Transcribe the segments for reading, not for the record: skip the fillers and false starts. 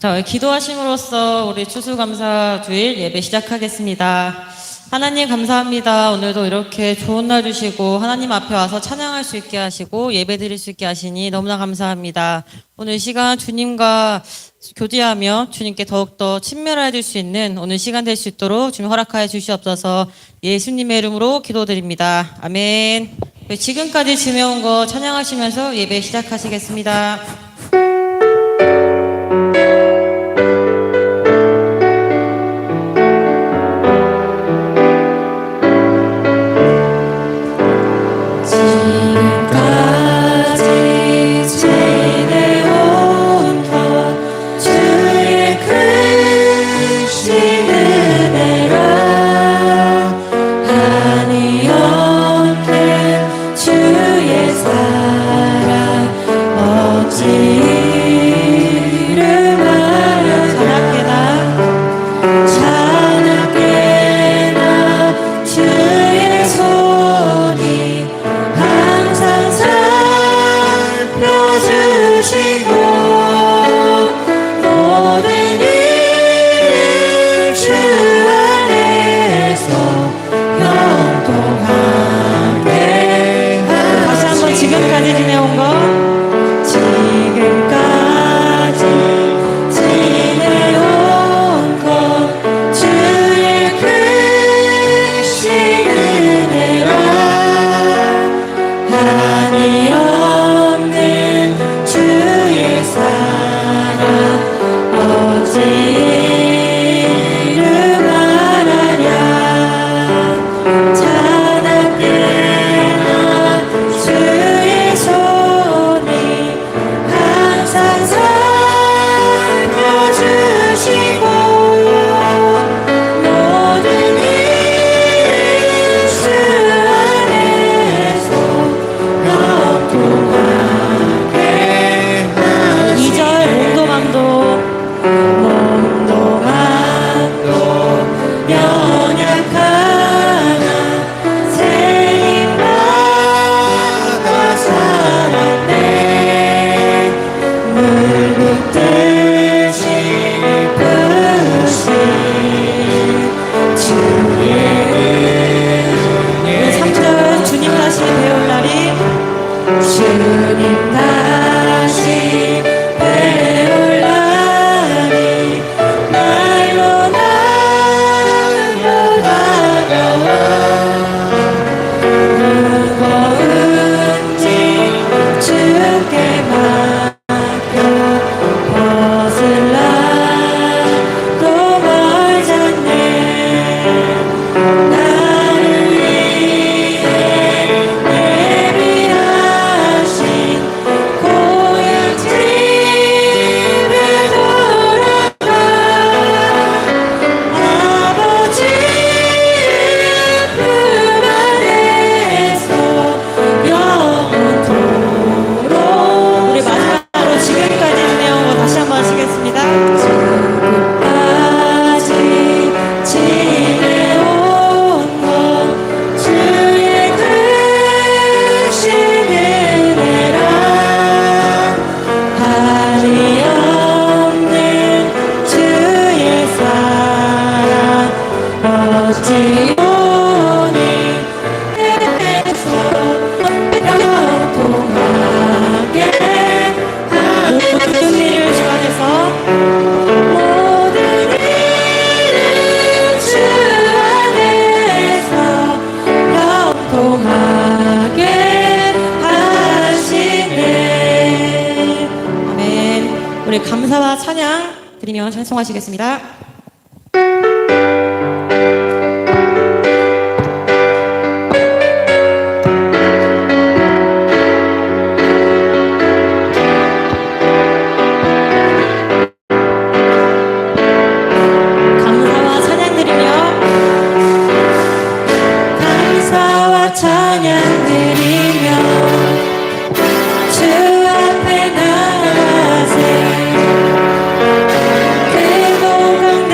자, 기도하심으로써 우리 추수감사 주일 예배 시작하겠습니다. 하나님 감사합니다. 오늘도 이렇게 좋은 날 주시고 하나님 앞에 와서 찬양할 수 있게 하시고 예배 드릴 수 있게 하시니 너무나 감사합니다. 오늘 시간 주님과 교제하며 주님께 더욱더 친밀해질 수 있는 오늘 시간 될 수 있도록 주님 허락하여 주시옵소서. 예수님의 이름으로 기도드립니다. 아멘. 지금까지 지내온 거 찬양하시면서 예배 시작하시겠습니다. 우리 감사와 찬양 드리며 찬송하시겠습니다. 감사와 찬양 드리며 감사와 찬양 드리며 주 앞에 나아가세 그동안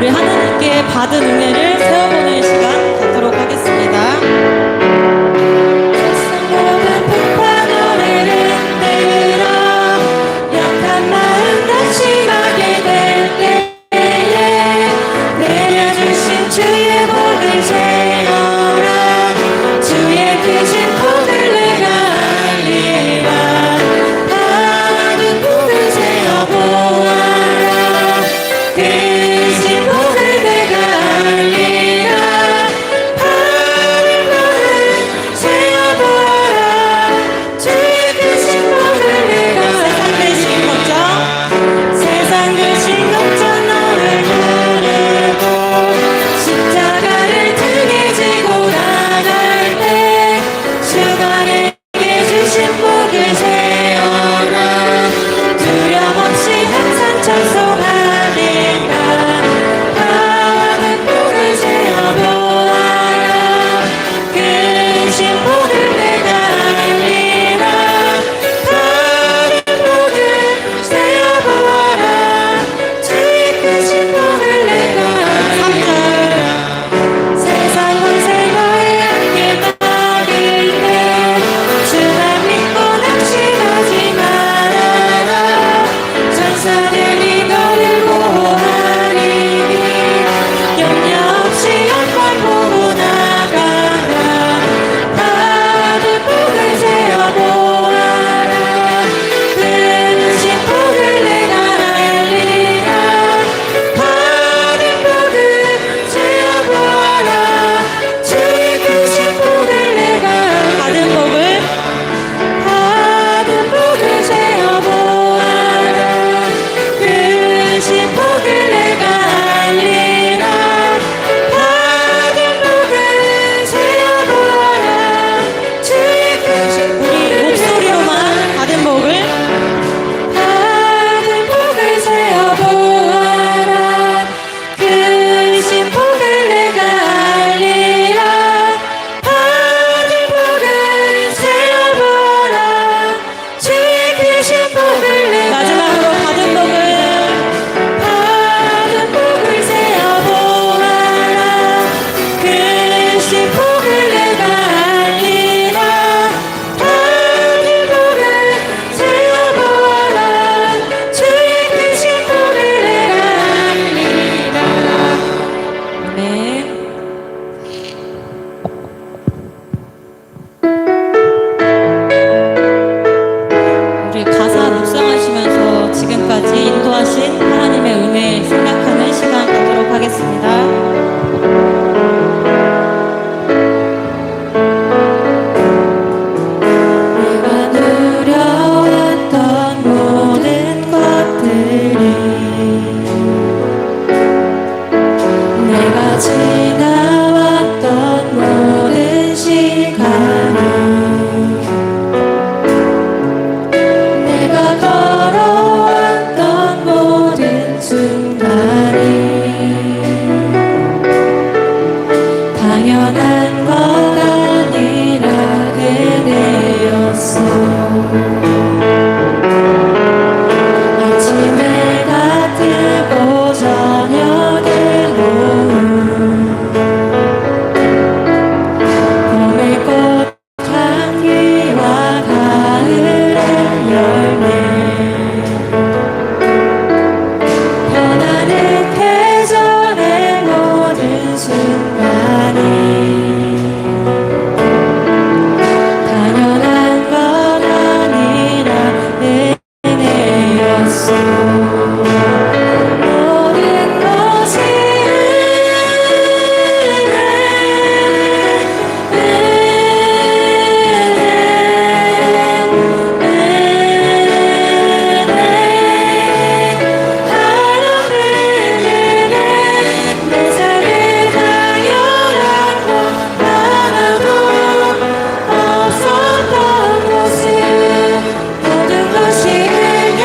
우리 하나님께 받은 은혜를 세워보는 시간 갖도록 하겠습니다. 모든 폭파노래를 흔들어 약한 마음 낙심하게 될 때에 내려주신 주의 복을 세어라 주의 크신 복을 내가 알리라 받은 복을 세어보아라 크신 복을 내가 알리라 받은 복을 세어보아라 주의 크신 복을 내가 세상 대신 걱정, 세상 대신 걱정 너를 부르고 십자가를 등에 지고 나갈 때 주가 내게 주신 복을 세어라 두려움 없이 항상 찬송하리라 받은 복을 세어보아라 크신 복을 내가 알리라 받은 복을 세어보아라 주의 크신 복을 내가 알리라 세상 권세 너의 함께 받을 때 주만 믿고 낙심하지 말아라 천사들이 너를 보호하리니 염려 없이 영광 보고 나가라 받은 복을 세어보아라 크신 복을 내가 알리라 받은 복을 세어보아라 주의 크신 복을 내가 받은 복을 받은 복을 세어보아라 크신 복을 내가 알리라 받은 복을 세어보아라 주의 크신 우리 목소리로만 받은 복을 받은 복을 세어보아라 크신 복을 내가 알리라 받은 복을 세어보아라 주의 크신 복을 내가 마지막으로 받은 복을 받은 복을 세어보아라 크신 복을 내가 알리라 받은 복을 세어보아라 주의 크신 복을 내가 알리라 네. 우리 가사 묵상하시면서 지금까지 인도하신 하나님의 은혜 생각하는 시간 갖도록 하겠습니다. 내가 누려왔던 모든 것들이 내가 지나왔던 모든 시간이 내가 걸어왔던 모든 순간이 당연한 것 아니라 그대였어 아침에 가뜨고 저녁에 노을 봄의 꽃 향기와 가을의 열매 변하는 계절의 모든 순간이 당연한 건 아니라 은혜였어 모든 것이 내 삶의 당연한 것 하나도 없었던 것은 모든 것이 은혜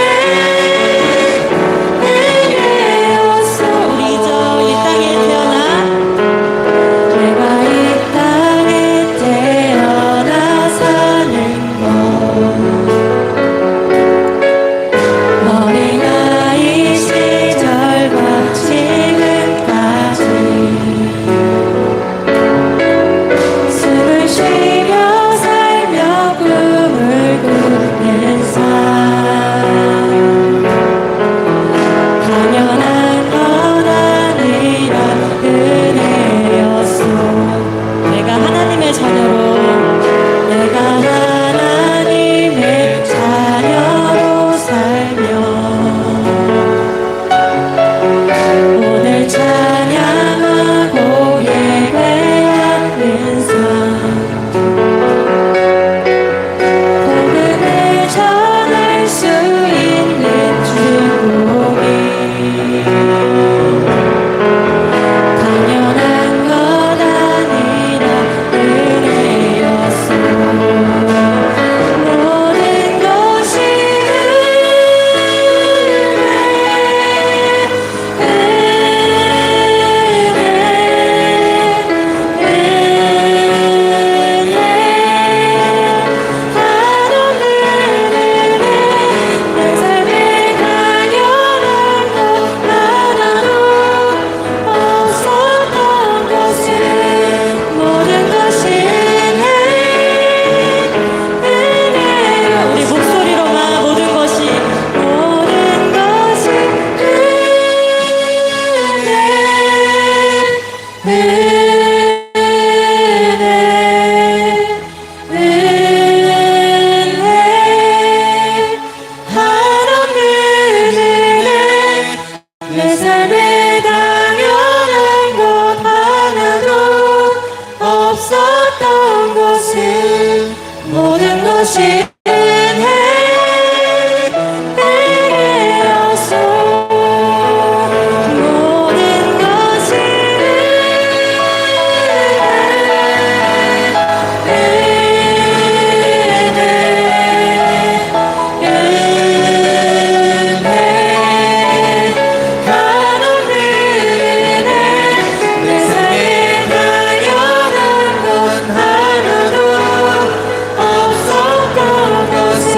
것이 은혜 내게였소 모든 것이 한없는 은혜 내 삶에 당연한 건 하나도 없었던 것을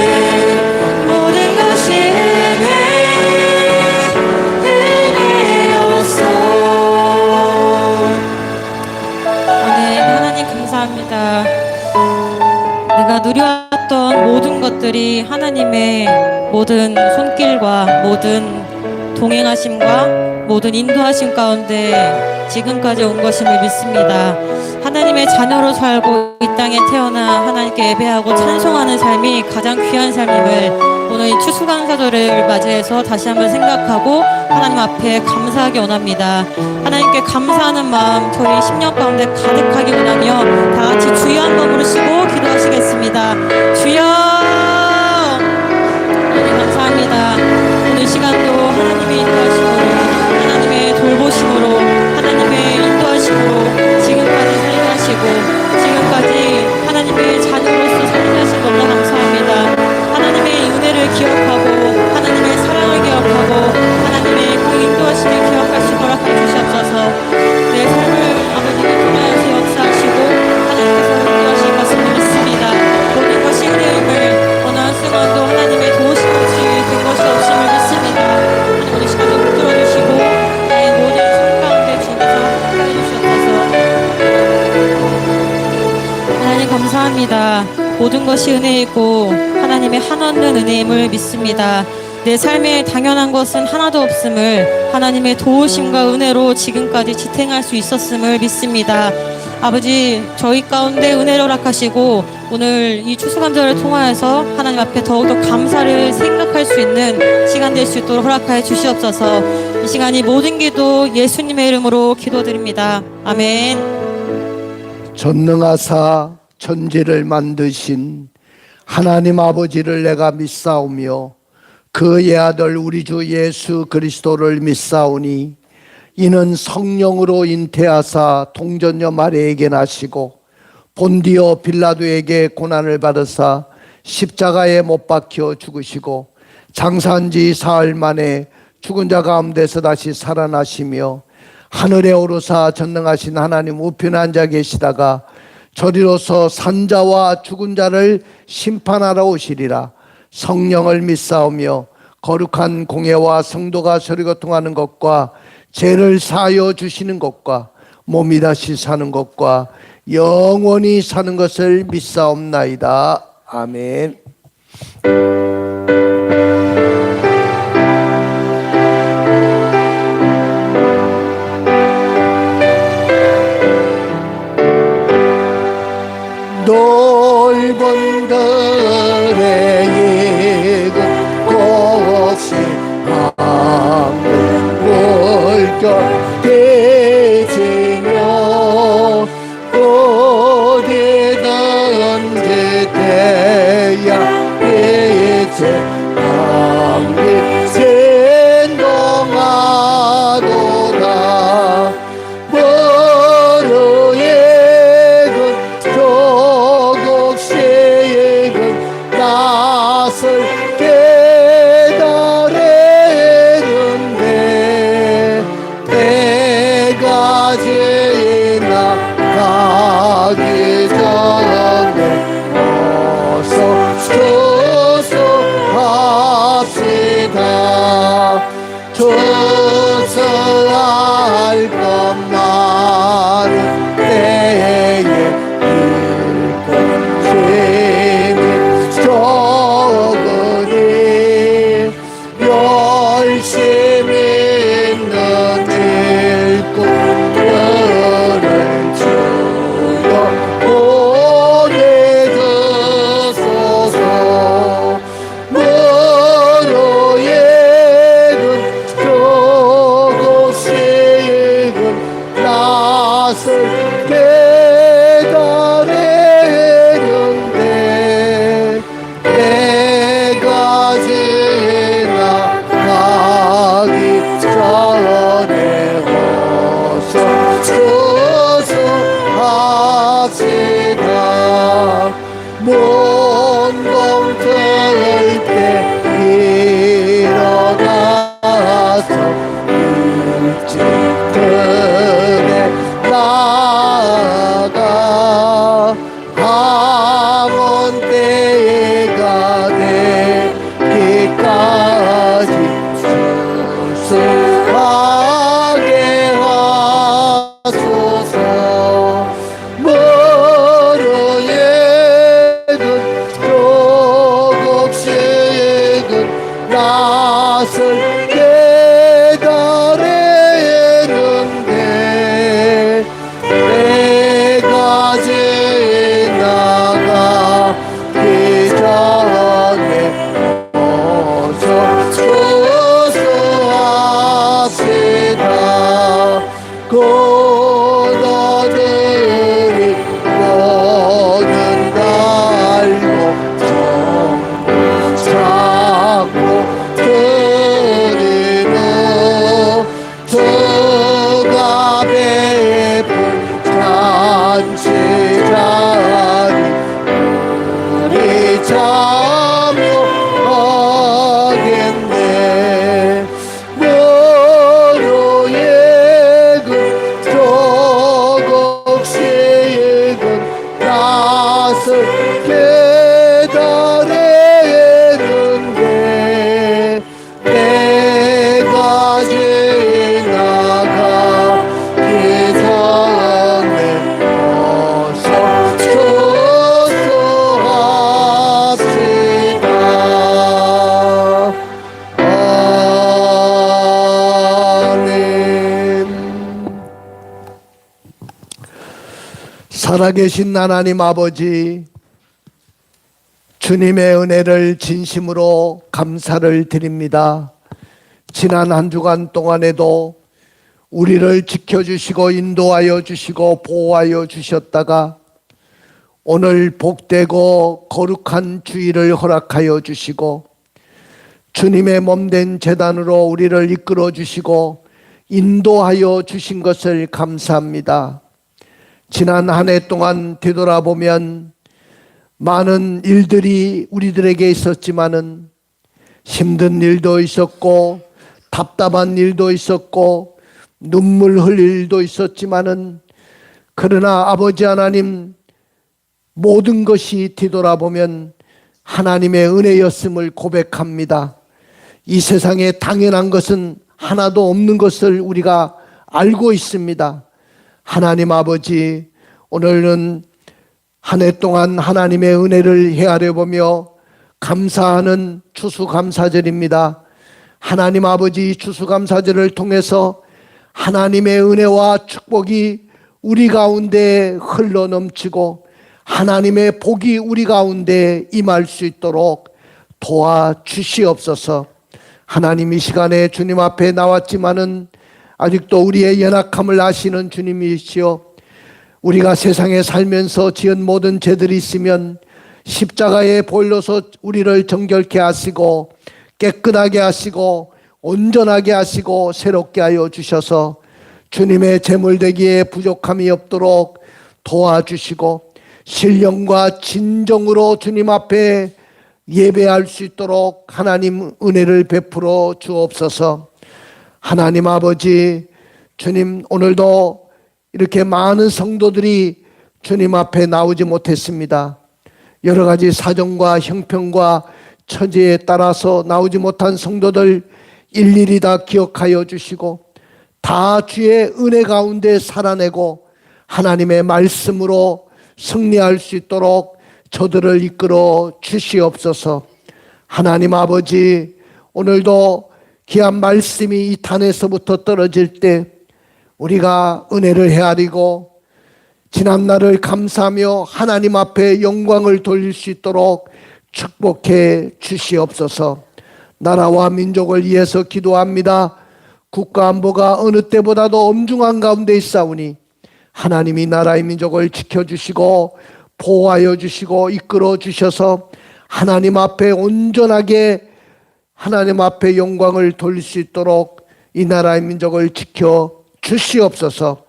모든 것이 은혜였소 네, 하나님 감사합니다. 내가 누려왔던 모든 것들이 하나님의 모든 손길과 모든 동행하심과 모든 인도하심 가운데 지금까지 온 것임을 믿습니다. 하나님의 자녀로 살고 이 땅에 태어나 하나님께 예배하고 찬송하는 삶이 가장 귀한 삶임을 오늘 이 추수감사절을 맞이해서 다시 한번 생각하고 하나님 앞에 감사하기 원합니다. 하나님께 감사하는 마음 저희 10년 가운데 가득하기 원하며 다 같이 주여 한 번 부르시고 기도하시겠습니다. 주여! 하나님 감사합니다. 오늘 시간도 하나님의 인도하심으로 하나님의 돌보심으로 하나님의 인도하심으로 지금까지 살인하시고 지금까지 하나님의 자녀로서 살인하신 너무 감사합니다. 하나님의 은혜를 기억하고 하나님의 사랑을 기억하고 하나님의 그 인도하심을 기억할 수 허락해 주시옵소서. 내 삶을 아버지께 통하여서 역사하시고 하나님께서 인도하실 것을 믿습니다. 모든 것이 은혜임을 어느 한순간도 하나님의 도우심 없이 된 것이 없음을 믿습니다. 하나님 오늘 시간을 붙들어 주시고 나의 모든 삶 가운데 주께서 함께해 주시옵소서. 하나님 감사합니다. 모든 것이 은혜이고 하나님의 한없는 은혜임을 믿습니다. 내 삶에 당연한 것은 하나도 없음을 하나님의 도우심과 은혜로 지금까지 지탱할 수 있었음을 믿습니다. 아버지 저희 가운데 은혜를 허락하시고 오늘 이 추수감사를 통하여서 하나님 앞에 더욱더 감사를 생각할 수 있는 시간 될 수 있도록 허락하여 주시옵소서. 이 시간이 모든 기도 예수님의 이름으로 기도드립니다. 아멘. 전능하사 천지를 만드신 하나님 아버지를 내가 믿사오며 그의 아들 우리 주 예수 그리스도를 믿사오니 이는 성령으로 잉태하사 동전녀 마리아에게 나시고 본디오 빌라도에게 고난을 받으사 십자가에 못 박혀 죽으시고 장사한 지 사흘 만에 죽은 자 가운데서 다시 살아나시며 하늘에 오르사 전능하신 하나님 우편에 앉아 계시다가 저리로서 산자와 죽은 자를 심판하러 오시리라. 성령을 믿사오며 거룩한 공예와 성도가 서로 교통하는 것과 죄를 사하여 주시는 것과 몸이 다시 사는 것과 영원히 사는 것을 믿사옵나이다. 아멘. 넓은 들의 이곳 곳이 하늘 물결 대지며 어디든지 대야에제 함께 생동하도다. 조서할 것만은 때에 일꾼 힘이 적으니 열심히 있는 일꾼들을 주여 보내주소서. 깨달으는데 일찍들에 나아가 밤은 때가 되기까지 수수하게 하소서. 머루에는 조금씩은 낯을 깨달았는데 내가 지나가 기 전에 어서 수수합시다. 고너들이 오는 날고 정부 찾고 드리는 주가 베푼 잔치 자리 우리 참여하겠네. 너로의 그 조국식은 낯을 깨달았는데 내가 지나가 기 전에 어서 수수합시다. 아멘. 살아계신 하나님 아버지, 주님의 은혜를 진심으로 감사를 드립니다. 지난 한 주간 동안에도 우리를 지켜주시고 인도하여 주시고 보호하여 주셨다가 오늘 복되고 거룩한 주일을 허락하여 주시고 주님의 몸된 제단으로 우리를 이끌어 주시고 인도하여 주신 것을 감사합니다. 지난 한 해 동안 되돌아보면 많은 일들이 우리들에게 있었지만은 힘든 일도 있었고 답답한 일도 있었고 눈물 흘릴 일도 있었지만은 그러나 아버지 하나님 모든 것이 뒤돌아보면 하나님의 은혜였음을 고백합니다. 이 세상에 당연한 것은 하나도 없는 것을 우리가 알고 있습니다. 하나님 아버지, 오늘은 한 해 동안 하나님의 은혜를 헤아려 보며 감사하는 추수감사절입니다. 하나님 아버지, 추수감사절을 통해서 하나님의 은혜와 축복이 우리 가운데 흘러넘치고 하나님의 복이 우리 가운데 임할 수 있도록 도와주시옵소서. 하나님, 이 시간에 주님 앞에 나왔지만은 아직도 우리의 연약함을 아시는 주님이시여, 우리가 세상에 살면서 지은 모든 죄들이 있으면 십자가에 보일러서 우리를 정결케 하시고 깨끗하게 하시고 온전하게 하시고 새롭게 하여 주셔서 주님의 제물 되기에 부족함이 없도록 도와주시고 신령과 진정으로 주님 앞에 예배할 수 있도록 하나님 은혜를 베풀어 주옵소서. 하나님 아버지, 주님, 오늘도 이렇게 많은 성도들이 주님 앞에 나오지 못했습니다. 여러 가지 사정과 형편과 처지에 따라서 나오지 못한 성도들 일일이 다 기억하여 주시고 다 주의 은혜 가운데 살아내고 하나님의 말씀으로 승리할 수 있도록 저들을 이끌어 주시옵소서. 하나님 아버지, 오늘도 귀한 말씀이 이 단에서부터 떨어질 때 우리가 은혜를 헤아리고 지난날을 감사하며 하나님 앞에 영광을 돌릴 수 있도록 축복해 주시옵소서. 나라와 민족을 위해서 기도합니다. 국가 안보가 어느 때보다도 엄중한 가운데 있사오니 하나님이 나라의 민족을 지켜주시고 보호하여 주시고 이끌어 주셔서 하나님 앞에 온전하게 하나님 앞에 영광을 돌릴 수 있도록 이 나라의 민족을 지켜 주시옵소서.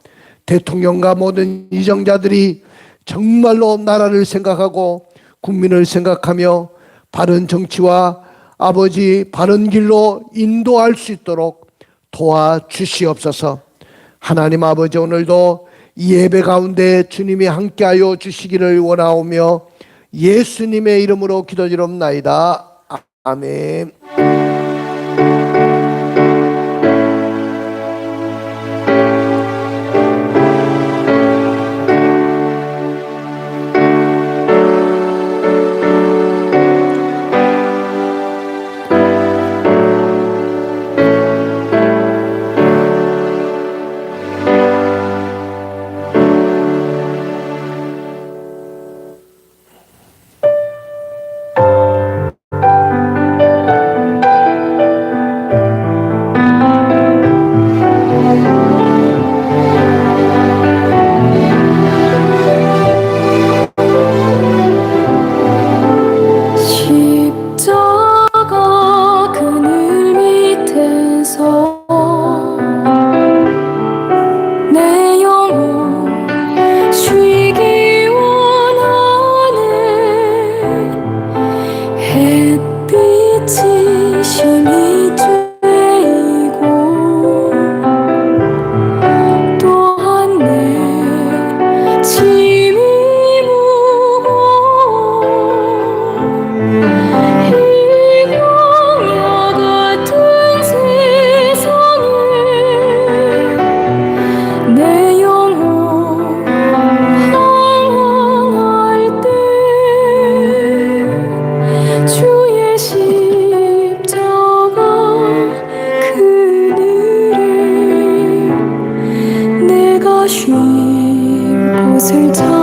대통령과 모든 이정자들이 정말로 나라를 생각하고 국민을 생각하며 바른 정치와 아버지 바른 길로 인도할 수 있도록 도와주시옵소서. 하나님 아버지, 오늘도 이 예배 가운데 주님이 함께하여 주시기를 원하오며 예수님의 이름으로 기도드리옵나이다. 아멘. 십자가 그늘 밑에서 내 영혼 쉬기 원하네. 햇빛이 심히 쬐이고 또한 내 짐이 무거워. 이 광야 같은 세상에 내 영혼 방황할 때 주의 십자가 그늘에 내가 쉴 곳을 찾았네.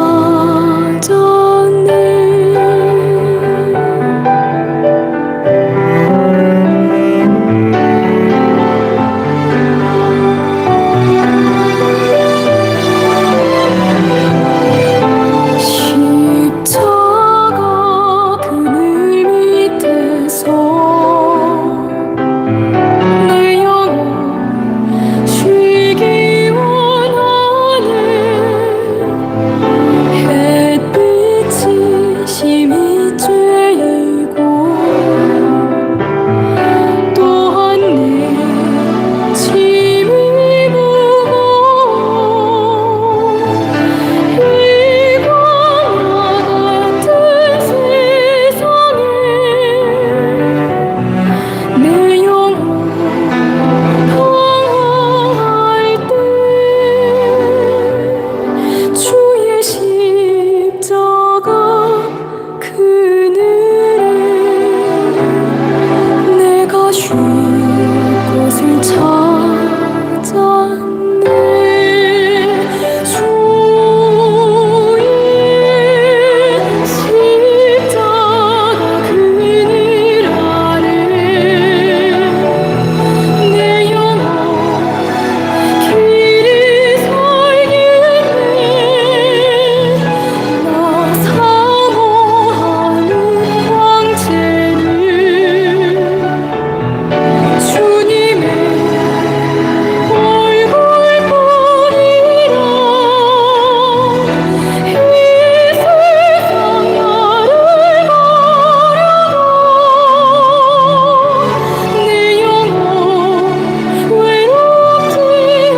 십자가 그늘 밑에서 내 영혼 쉬기 원하네. 햇빛이 심히 쬐이고 또한 내 짐이 무거워. 이 광야 같은 세상에 내 영혼 방황할 때 주의 십자가 그늘에 내가 쉴 곳을 찾았네. 주의 십자가 그늘 아래 내 영혼 길이 설겠네. 나 사모하는 황제를 주님의 얼굴 보리라. 이 세상 나를 버려도 내 영혼 외롭지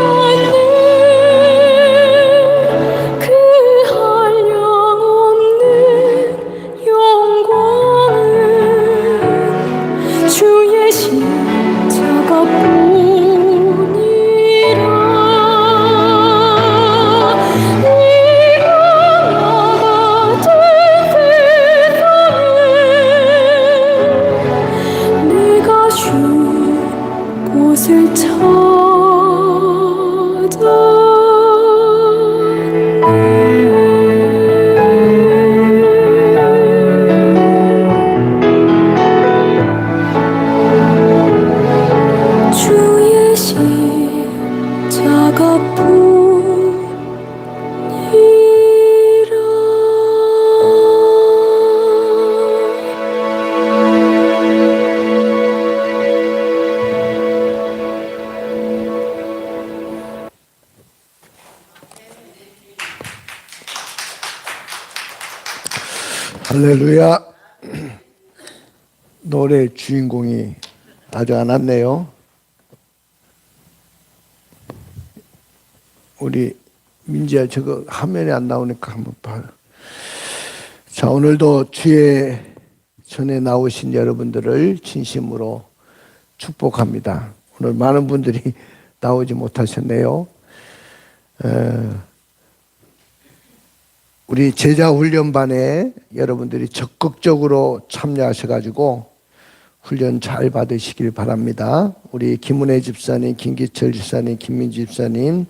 않네. 그 한량없는 영광은 주의 십자가뿐이라. 이 광야 같은 세상에 내가 쉴 곳을 찾았네. 주의 할렐루야. 노래 주인공이 아주 안 왔네요. 우리 민지야, 저거 화면에 안 나오니까 한번 봐. 자, 오늘도 주의 전에 나오신 여러분들을 진심으로 축복합니다. 오늘 많은 분들이 나오지 못하셨네요. 우리 제자훈련반에 여러분들이 적극적으로 참여하셔가지고 훈련 잘 받으시길 바랍니다. 우리 김은혜 집사님, 김기철 집사님, 김민지 집사님,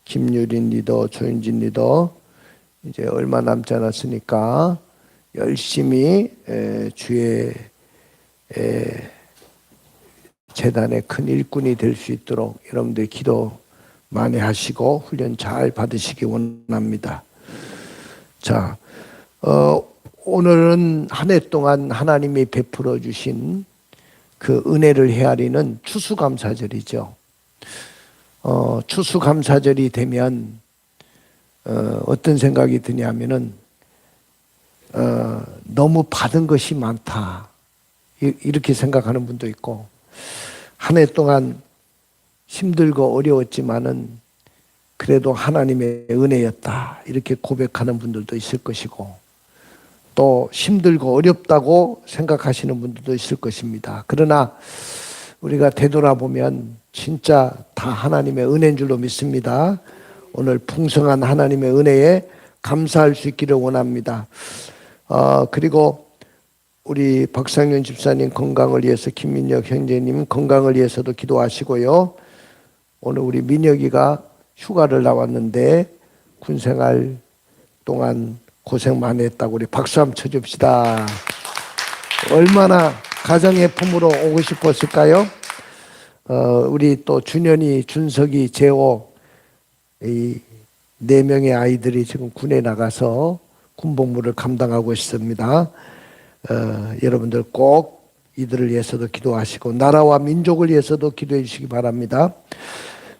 김유린 리더, 조윤진 리더 이제 얼마 남지 않았으니까 열심히 주의 재단의 큰 일꾼이 될 수 있도록 여러분들 기도 많이 하시고 훈련 잘 받으시기 원합니다. 자, 오늘은 한 해 동안 하나님이 베풀어 주신 그 은혜를 헤아리는 추수감사절이죠. 추수감사절이 되면 어떤 생각이 드냐면은 너무 받은 것이 많다 이렇게 생각하는 분도 있고, 한 해 동안 힘들고 어려웠지만은 그래도 하나님의 은혜였다 이렇게 고백하는 분들도 있을 것이고, 또 힘들고 어렵다고 생각하시는 분들도 있을 것입니다. 그러나 우리가 되돌아보면 진짜 다 하나님의 은혜인 줄로 믿습니다. 오늘 풍성한 하나님의 은혜에 감사할 수 있기를 원합니다. 그리고 우리 박상윤 집사님 건강을 위해서, 김민혁 형제님 건강을 위해서도 기도하시고요. 오늘 우리 민혁이가 휴가를 나왔는데 군생활 동안 고생 많이 했다고 우리 박수 한번 쳐줍시다. 얼마나 가정의 품으로 오고 싶었을까요? 우리 또 준현이, 준석이, 재호 이 4명의 아이들이 지금 군에 나가서 군복무를 감당하고 있습니다. 여러분들 꼭 이들을 위해서도 기도하시고 나라와 민족을 위해서도 기도해 주시기 바랍니다.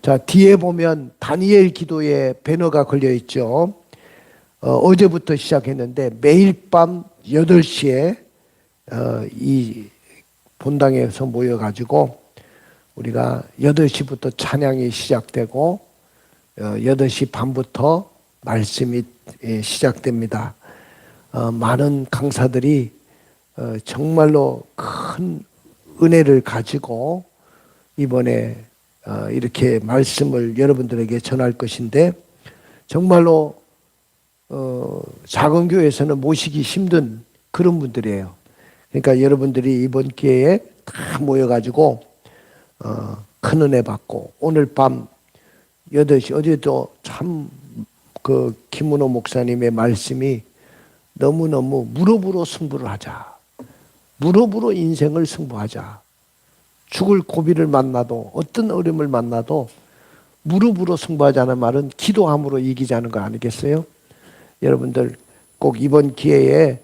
자, 뒤에 보면 다니엘 기도에 배너가 걸려 있죠. 어제부터 시작했는데 매일 밤 8시에 이 본당에서 모여가지고 우리가 8시부터 찬양이 시작되고 8시 반부터 말씀이 시작됩니다. 많은 강사들이 정말로 큰 은혜를 가지고 이번에 이렇게 말씀을 여러분들에게 전할 것인데, 정말로 작은 교회에서는 모시기 힘든 그런 분들이에요. 그러니까 여러분들이 이번 기회에 다 모여가지고 큰 은혜 받고, 오늘 밤 8시 어제도 참 그 김문호 목사님의 말씀이 너무너무 무릎으로 승부를 하자, 무릎으로 인생을 승부하자. 죽을 고비를 만나도, 어떤 어려움을 만나도 무릎으로 승부하자는 말은 기도함으로 이기자는 거 아니겠어요? 여러분들 꼭 이번 기회에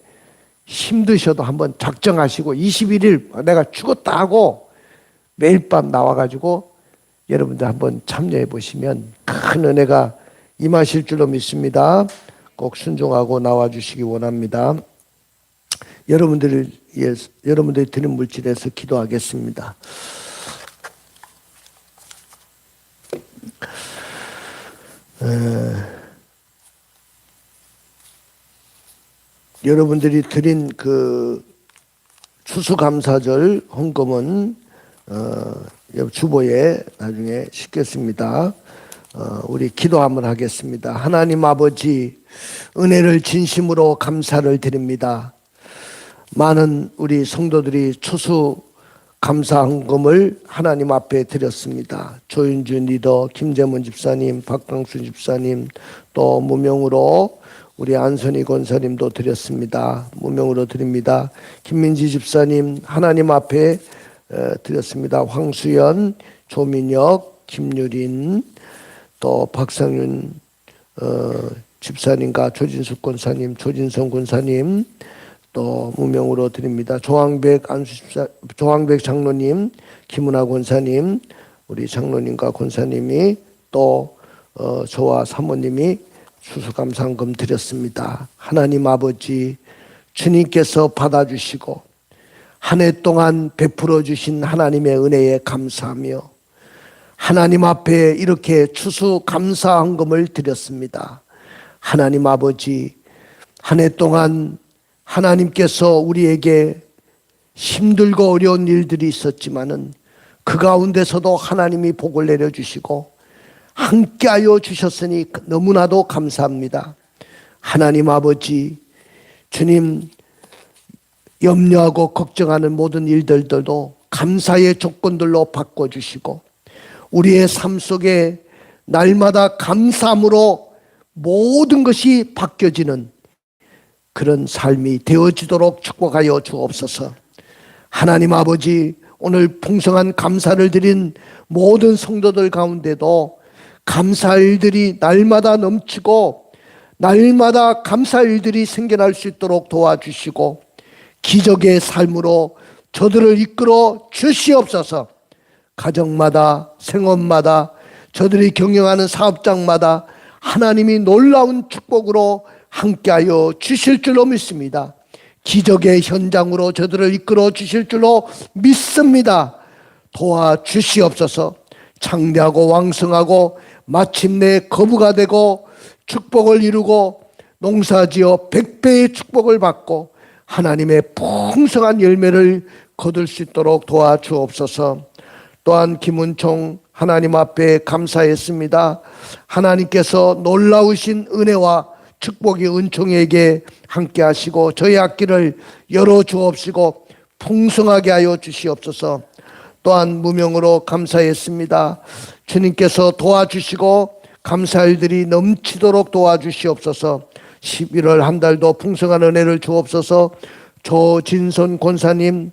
힘드셔도 한번 작정하시고 21일 내가 죽었다 하고 매일 밤 나와가지고 여러분들 한번 참여해 보시면 큰 은혜가 임하실 줄로 믿습니다. 꼭 순종하고 나와주시기 원합니다. 여러분들이 드린 물질에서 기도하겠습니다. 여러분들이 드린 그 추수감사절 헌금은 주보에 나중에 싣겠습니다. 우리 기도 한번 하겠습니다. 하나님 아버지, 은혜를 진심으로 감사를 드립니다. 많은 우리 성도들이 추수 감사 헌금을 하나님 앞에 드렸습니다. 조윤준 리더, 김재문 집사님, 박강수 집사님, 또 무명으로 우리 안선희 권사님도 드렸습니다. 무명으로 드립니다. 김민지 집사님 하나님 앞에 드렸습니다. 황수연, 조민혁, 김유린, 또 박상윤 집사님과 조진숙 권사님, 조진성 권사님 또 무명으로 드립니다. 조항백 장로님, 김은하 권사님, 우리 장로님과 권사님이 또 저와 사모님이 추수감사헌금 드렸습니다. 하나님 아버지, 주님께서 받아주시고 한 해 동안 베풀어 주신 하나님의 은혜에 감사하며 하나님 앞에 이렇게 추수감사헌금을 드렸습니다. 하나님 아버지, 한 해 동안 하나님께서 우리에게 힘들고 어려운 일들이 있었지만은 그 가운데서도 하나님이 복을 내려주시고 함께하여 주셨으니 너무나도 감사합니다. 하나님 아버지, 주님, 염려하고 걱정하는 모든 일들도 감사의 조건들로 바꿔주시고 우리의 삶 속에 날마다 감사함으로 모든 것이 바뀌어지는 그런 삶이 되어지도록 축복하여 주옵소서. 하나님 아버지, 오늘 풍성한 감사를 드린 모든 성도들 가운데도 감사 일들이 날마다 넘치고 날마다 감사 일들이 생겨날 수 있도록 도와주시고 기적의 삶으로 저들을 이끌어 주시옵소서. 가정마다, 생업마다, 저들이 경영하는 사업장마다 하나님이 놀라운 축복으로 함께하여 주실 줄로 믿습니다. 기적의 현장으로 저들을 이끌어 주실 줄로 믿습니다. 도와주시옵소서. 창대하고 왕성하고 마침내 거부가 되고 축복을 이루고 농사지어 100배의 축복을 받고 하나님의 풍성한 열매를 거둘 수 있도록 도와주옵소서. 또한 김은총 하나님 앞에 감사했습니다. 하나님께서 놀라우신 은혜와 축복이 은총에게 함께 하시고 저희 앞길을 열어 주옵시고 풍성하게 하여 주시옵소서. 또한 무명으로 감사했습니다. 주님께서 도와주시고 감사일들이 넘치도록 도와주시옵소서. 11월 한 달도 풍성한 은혜를 주옵소서. 조진선 권사님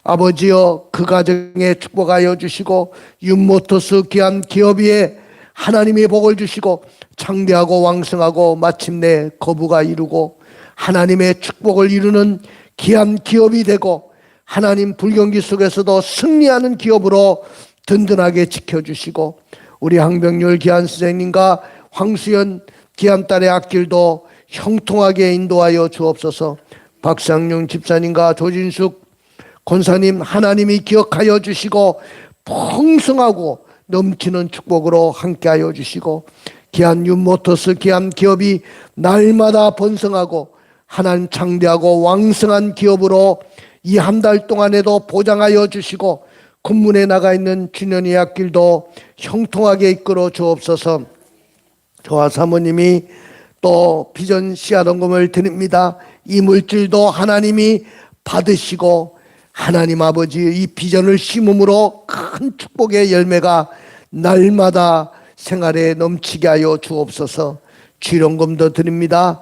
아버지여, 그 가정에 축복하여 주시고 윤모터스 귀한 기업 위에 하나님의 복을 주시고 창대하고 왕성하고 마침내 거부가 이루고 하나님의 축복을 이루는 귀한 기업이 되고 하나님 불경기 속에서도 승리하는 기업으로 든든하게 지켜주시고 우리 항병률 귀한 선생님과 황수연 귀한 딸의 앞길도 형통하게 인도하여 주옵소서. 박상용 집사님과 조진숙 권사님 하나님이 기억하여 주시고 풍성하고 넘치는 축복으로 함께하여 주시고 귀한 윤모터스 귀한 기업이 날마다 번성하고 하나님 창대하고 왕성한 기업으로 이 한 달 동안에도 보장하여 주시고 군문에 나가 있는 준현이 앞길도 형통하게 이끌어 주옵소서. 저와 사모님이 또 비전 씨앗헌금을 드립니다. 이 물질도 하나님이 받으시고 하나님 아버지 이 비전을 심음으로 큰 축복의 열매가 날마다 생활에 넘치게 하여 주옵소서. 주일헌금도 드립니다.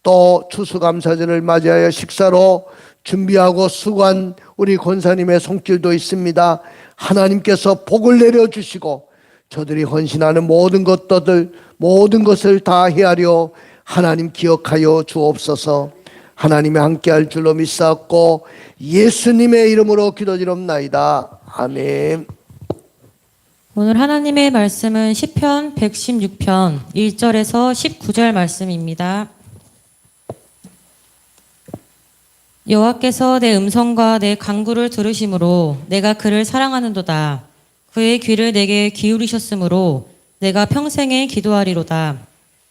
또 추수감사절을 맞이하여 식사로 준비하고 수고한 우리 권사님의 손길도 있습니다. 하나님께서 복을 내려주시고 저들이 헌신하는 모든 것을 다 헤아려 하나님 기억하여 주옵소서. 하나님이 함께할 줄로 믿사옵고 예수님의 이름으로 기도드리옵나이다. 아멘. 오늘 하나님의 말씀은 시편 116편 1절에서 19절 말씀입니다. 여호와께서 내 음성과 내 간구를 들으심으로 내가 그를 사랑하는도다. 그의 귀를 내게 기울이셨으므로 내가 평생에 기도하리로다.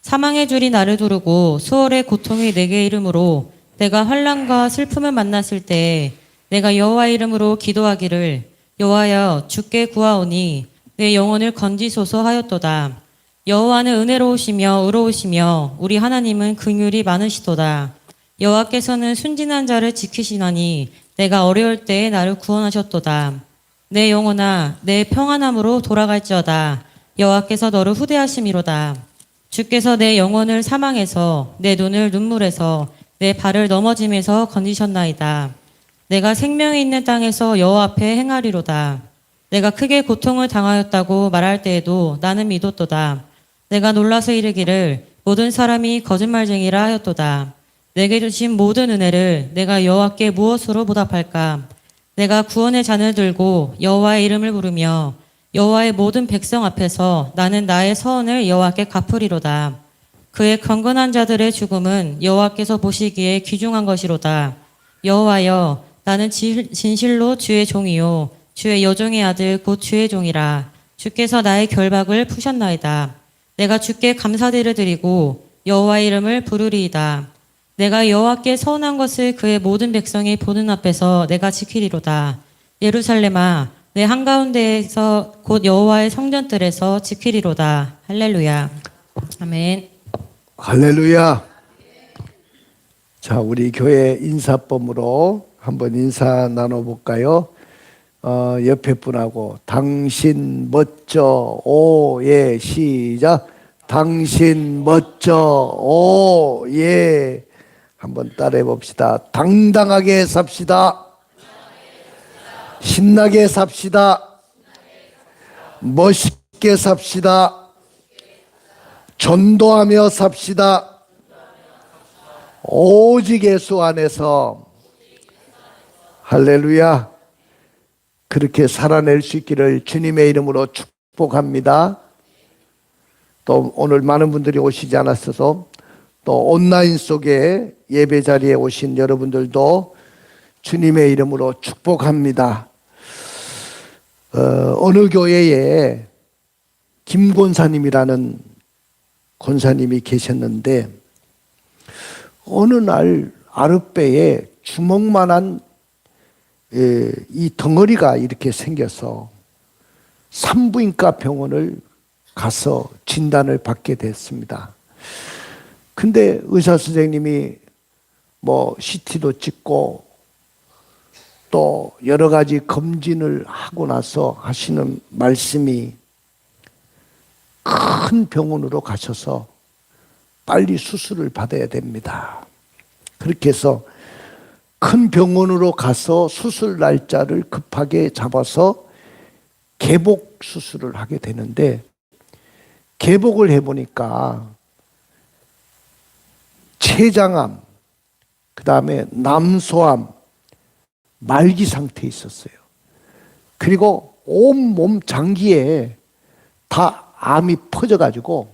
사망의 줄이 나를 두르고 수월의 고통이 내게 이르므로 내가 환난과 슬픔을 만났을 때에 내가 여호와의 이름으로 기도하기를 여호와여 주께 구하오니 내 영혼을 건지소서 하였도다. 여호와는 은혜로우시며 의로우시며 우리 하나님은 긍휼이 많으시도다. 여호와께서는 순진한 자를 지키시나니 내가 어려울 때에 나를 구원하셨도다. 내 영혼아 내 평안함으로 돌아갈지어다. 여호와께서 너를 후대하심이로다. 주께서 내 영혼을 사망에서 내 눈을 눈물에서 내 발을 넘어짐에서 건지셨나이다. 내가 생명이 있는 땅에서 여호와 앞에 행하리로다. 내가 크게 고통을 당하였다고 말할 때에도 나는 믿었도다. 내가 놀라서 이르기를 모든 사람이 거짓말쟁이라 하였도다. 내게 주신 모든 은혜를 내가 여호와께 무엇으로 보답할까? 내가 구원의 잔을 들고 여호와의 이름을 부르며 여호와의 모든 백성 앞에서 나는 나의 서원을 여호와께 갚으리로다. 그의 경건한 자들의 죽음은 여호와께서 보시기에 귀중한 것이로다. 여호와여 나는 진실로 주의 종이요 주의 여종의 아들 곧 주의 종이라. 주께서 나의 결박을 푸셨나이다. 내가 주께 감사대를 드리고 여호와의 이름을 부르리이다. 내가 여호와께 서운한 것을 그의 모든 백성이 보는 앞에서 내가 지키리로다. 예루살렘아, 내 한가운데에서 곧 여호와의 성전들에서 지키리로다. 할렐루야. 아멘. 할렐루야. 자, 우리 교회 인사법으로 한번 인사 나눠볼까요? 옆에 분하고 당신 멋져 오예 시작. 당신 멋져 오예 한번 따라해 봅시다. 당당하게 삽시다. 신나게 삽시다. 멋있게 삽시다. 전도하며 삽시다. 오직 예수 안에서 할렐루야. 그렇게 살아낼 수 있기를 주님의 이름으로 축복합니다. 또 오늘 많은 분들이 오시지 않았어서 또 온라인 속에 예배 자리에 오신 여러분들도 주님의 이름으로 축복합니다. 어느 교회에 김 권사님이라는 권사님이 계셨는데 어느 날 아랫배에 주먹만한 이 덩어리가 이렇게 생겨서 산부인과 병원을 가서 진단을 받게 됐습니다. 근데 의사 선생님이 뭐 CT도 찍고 또 여러 가지 검진을 하고 나서 하시는 말씀이 큰 병원으로 가셔서 빨리 수술을 받아야 됩니다. 그렇게 해서 큰 병원으로 가서 수술 날짜를 급하게 잡아서 개복 수술을 하게 되는데 개복을 해보니까 췌장암, 그 다음에 남소암, 말기 상태에 있었어요. 그리고 온몸 장기에 다 암이 퍼져가지고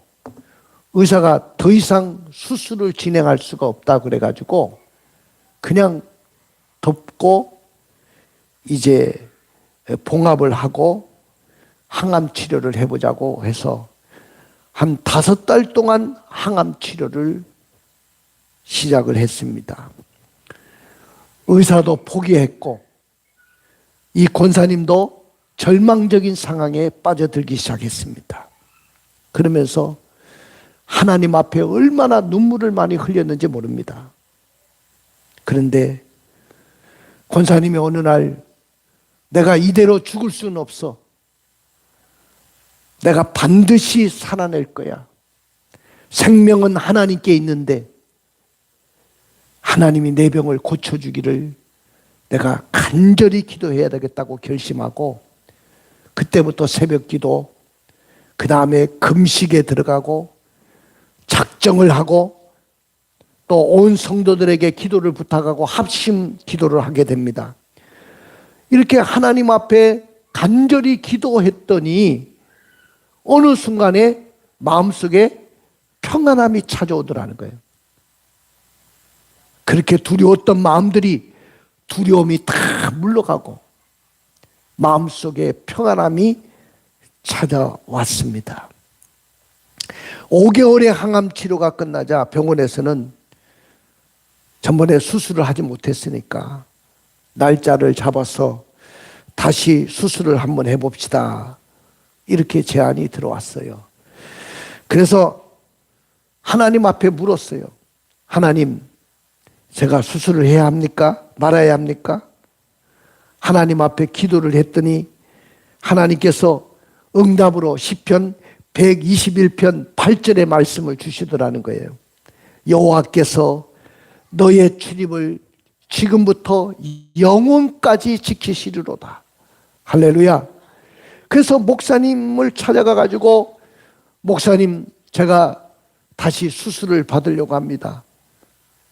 의사가 더 이상 수술을 진행할 수가 없다 그래가지고 그냥 덮고 이제 봉합을 하고 항암 치료를 해보자고 해서 한 5달 동안 항암 치료를 시작을 했습니다. 의사도 포기했고 이 권사님도 절망적인 상황에 빠져들기 시작했습니다. 그러면서 하나님 앞에 얼마나 눈물을 많이 흘렸는지 모릅니다. 그런데 권사님이 어느 날 내가 이대로 죽을 수는 없어. 내가 반드시 살아낼 거야. 생명은 하나님께 있는데 하나님이 내 병을 고쳐주기를 내가 간절히 기도해야 되겠다고 결심하고 그때부터 새벽기도, 그 다음에 금식에 들어가고 작정을 하고 또 온 성도들에게 기도를 부탁하고 합심 기도를 하게 됩니다. 이렇게 하나님 앞에 간절히 기도했더니 어느 순간에 마음속에 평안함이 찾아오더라는 거예요. 그렇게 두려웠던 마음들이 두려움이 다 물러가고 마음속에 평안함이 찾아왔습니다. 5개월의 항암 치료가 끝나자 병원에서는 전번에 수술을 하지 못했으니까 날짜를 잡아서 다시 수술을 한번 해봅시다. 이렇게 제안이 들어왔어요. 그래서 하나님 앞에 물었어요. 하나님, 제가 수술을 해야 합니까? 말아야 합니까? 하나님 앞에 기도를 했더니 하나님께서 응답으로 시편 121편 8절의 말씀을 주시더라는 거예요. 여호와께서 너의 출입을 지금부터 영원까지 지키시리로다. 할렐루야. 그래서 목사님을 찾아가 가지고 목사님, 제가 다시 수술을 받으려고 합니다.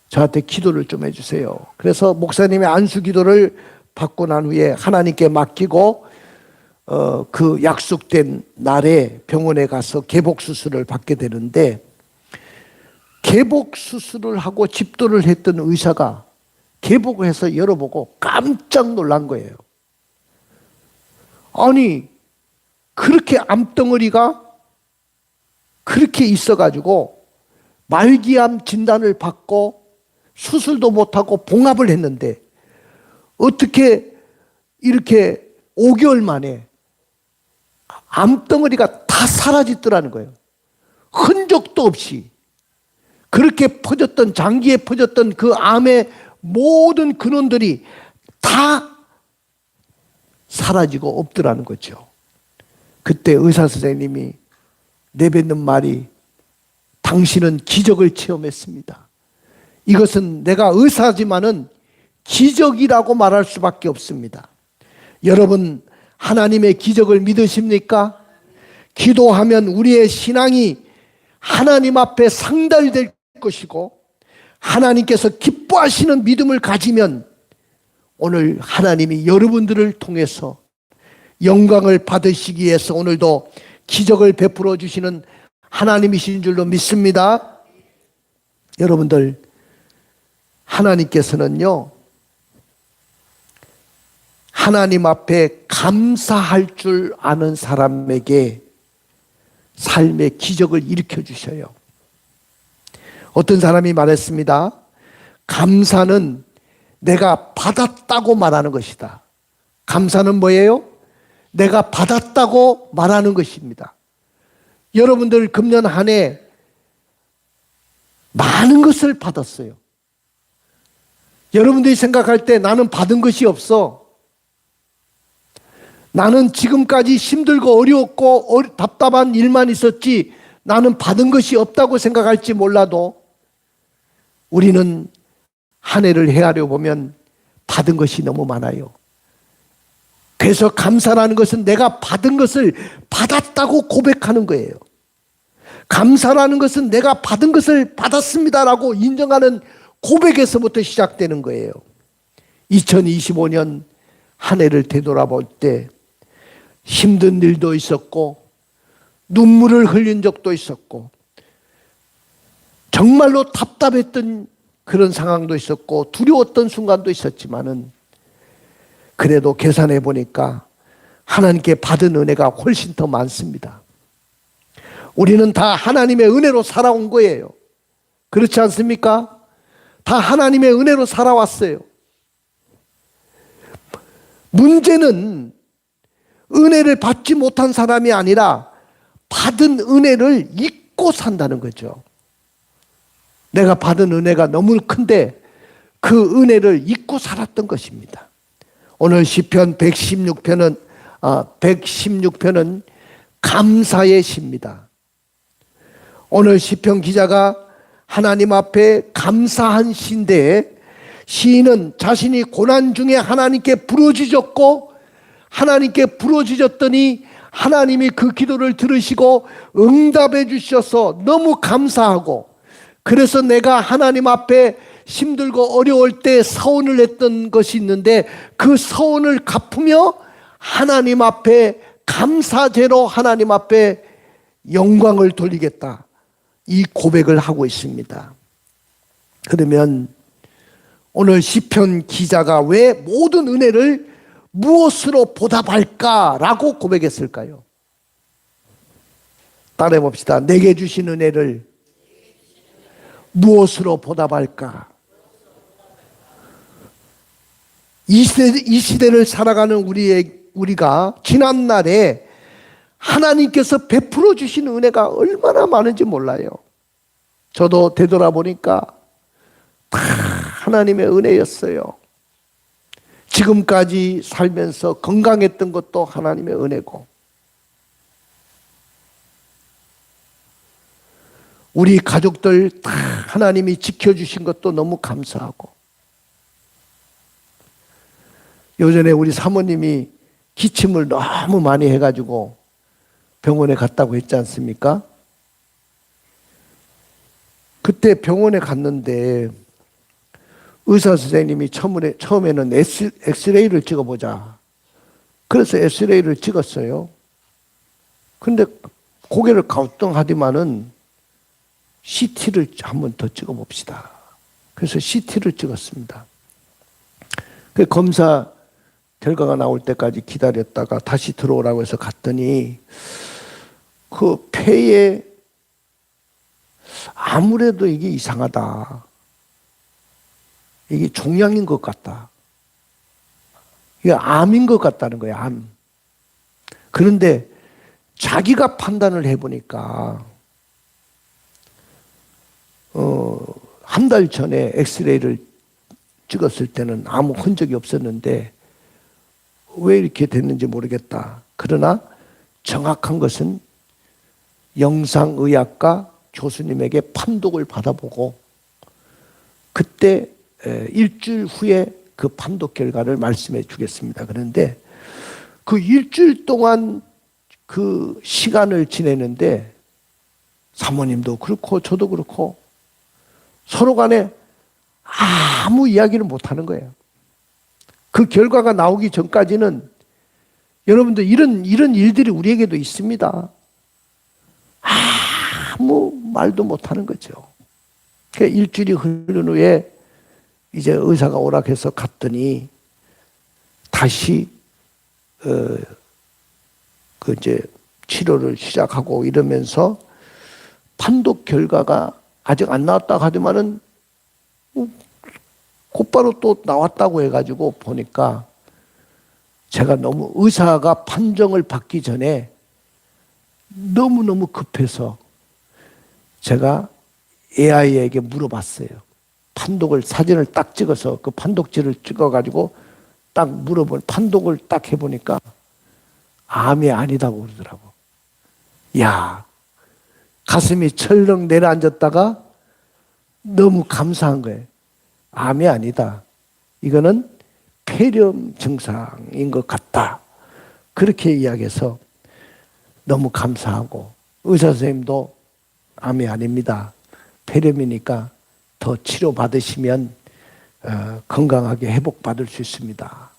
저한테 기도를 좀 해주세요. 그래서 목사님의 안수 기도를 받고 난 후에 하나님께 맡기고 그 약속된 날에 병원에 가서 개복 수술을 받게 되는데 개복 수술을 하고 집도를 했던 의사가 개복을 해서 열어보고 깜짝 놀란 거예요. 아니, 그렇게 암덩어리가 그렇게 있어가지고 말기암 진단을 받고 수술도 못하고 봉합을 했는데 어떻게 이렇게 5개월 만에 암덩어리가 다 사라지더라는 거예요. 흔적도 없이. 그렇게 퍼졌던, 장기에 퍼졌던 그 암의 모든 근원들이 다 사라지고 없더라는 거죠. 그때 의사 선생님이 내뱉는 말이 당신은 기적을 체험했습니다. 이것은 내가 의사지만은 기적이라고 말할 수밖에 없습니다. 여러분, 하나님의 기적을 믿으십니까? 기도하면 우리의 신앙이 하나님 앞에 상달될 것이고 하나님께서 기뻐하시는 믿음을 가지면 오늘 하나님이 여러분들을 통해서 영광을 받으시기 위해서 오늘도 기적을 베풀어 주시는 하나님이신 줄로 믿습니다. 여러분들, 하나님께서는요, 하나님 앞에 감사할 줄 아는 사람에게 삶의 기적을 일으켜 주셔요. 어떤 사람이 말했습니다. 감사는 내가 받았다고 말하는 것이다. 감사는 뭐예요? 내가 받았다고 말하는 것입니다. 여러분들 금년 한 해 많은 것을 받았어요. 여러분들이 생각할 때 나는 받은 것이 없어. 나는 지금까지 힘들고 어려웠고 답답한 일만 있었지 나는 받은 것이 없다고 생각할지 몰라도 우리는 한 해를 헤아려 보면 받은 것이 너무 많아요. 그래서 감사라는 것은 내가 받은 것을 받았다고 고백하는 거예요. 감사라는 것은 내가 받은 것을 받았습니다라고 인정하는 고백에서부터 시작되는 거예요. 2025년 한 해를 되돌아볼 때 힘든 일도 있었고 눈물을 흘린 적도 있었고 정말로 답답했던 그런 상황도 있었고 두려웠던 순간도 있었지만은 그래도 계산해 보니까 하나님께 받은 은혜가 훨씬 더 많습니다. 우리는 다 하나님의 은혜로 살아온 거예요. 그렇지 않습니까? 다 하나님의 은혜로 살아왔어요. 문제는 은혜를 받지 못한 사람이 아니라 받은 은혜를 잊고 산다는 거죠. 내가 받은 은혜가 너무 큰데 그 은혜를 잊고 살았던 것입니다. 오늘 시편 116편은 감사의 시입니다. 오늘 시편 기자가 하나님 앞에 감사한 시인데 시인은 자신이 고난 중에 하나님께 부르짖었고 하나님께 부르짖었더니 하나님이 그 기도를 들으시고 응답해 주셔서 너무 감사하고 그래서 내가 하나님 앞에 힘들고 어려울 때 서원을 했던 것이 있는데 그 서원을 갚으며 하나님 앞에 감사제로 하나님 앞에 영광을 돌리겠다. 이 고백을 하고 있습니다. 그러면 오늘 시편 기자가 왜 모든 은혜를 무엇으로 보답할까라고 고백했을까요? 따라해 봅시다. 내게 주신 은혜를 무엇으로 보답할까? 이 시대를 살아가는 우리가 지난날에 하나님께서 베풀어 주신 은혜가 얼마나 많은지 몰라요. 저도 되돌아보니까 다 하나님의 은혜였어요. 지금까지 살면서 건강했던 것도 하나님의 은혜고 우리 가족들 다 하나님이 지켜주신 것도 너무 감사하고 요전에 우리 사모님이 기침을 너무 많이 해가지고 병원에 갔다고 했지 않습니까? 그때 병원에 갔는데 의사 선생님이 처음에는 엑스레이를 찍어보자. 그래서 엑스레이를 찍었어요. 근데 고개를 갸우뚱하더만은 CT를 한번 더 찍어봅시다. 그래서 CT를 찍었습니다. 그 검사 결과가 나올 때까지 기다렸다가 다시 들어오라고 해서 갔더니 그 폐에 아무래도 이게 이상하다. 이게 종양인 것 같다. 이게 암인 것 같다는 거예요, 암. 그런데 자기가 판단을 해보니까 한 달 전에 엑스레이를 찍었을 때는 아무 흔적이 없었는데 왜 이렇게 됐는지 모르겠다. 그러나 정확한 것은 영상의학과 교수님에게 판독을 받아보고 그때 일주일 후에 그 판독 결과를 말씀해 주겠습니다. 그런데 그 일주일 동안 그 시간을 지내는데 사모님도 그렇고 저도 그렇고 서로 간에 아무 이야기를 못 하는 거예요. 그 결과가 나오기 전까지는 여러분들 이런 일들이 우리에게도 있습니다. 아무 말도 못 하는 거죠. 일주일이 흐른 후에 이제 의사가 오락해서 갔더니 다시 그 이제 치료를 시작하고 이러면서 판독 결과가 아직 안 나왔다고 하지만은 곧바로 또 나왔다고 해가지고 보니까 제가 너무 의사가 판정을 받기 전에 너무너무 급해서 제가 AI에게 물어봤어요. 판독을 사진을 딱 찍어서 그 판독지를 찍어가지고 딱 물어본 판독을 딱 해보니까 암이 아니다고 그러더라고. 야, 가슴이 철렁 내려앉았다가 너무 감사한 거예요. 암이 아니다. 이거는 폐렴 증상인 것 같다. 그렇게 이야기해서 너무 감사하고 의사 선생님도 암이 아닙니다. 폐렴이니까 더 치료받으시면 건강하게 회복받을 수 있습니다.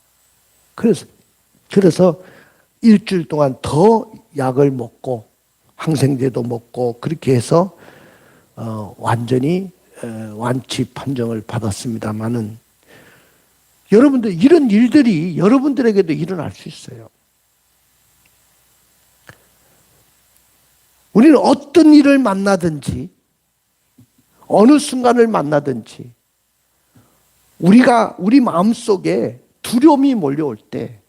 그래서 일주일 동안 더 약을 먹고 항생제도 먹고 그렇게 해서 완전히 완치 판정을 받았습니다마는 여러분들 이런 일들이 여러분들에게도 일어날 수 있어요. 우리는 어떤 일을 만나든지 어느 순간을 만나든지 우리 마음속에 두려움이 몰려올 때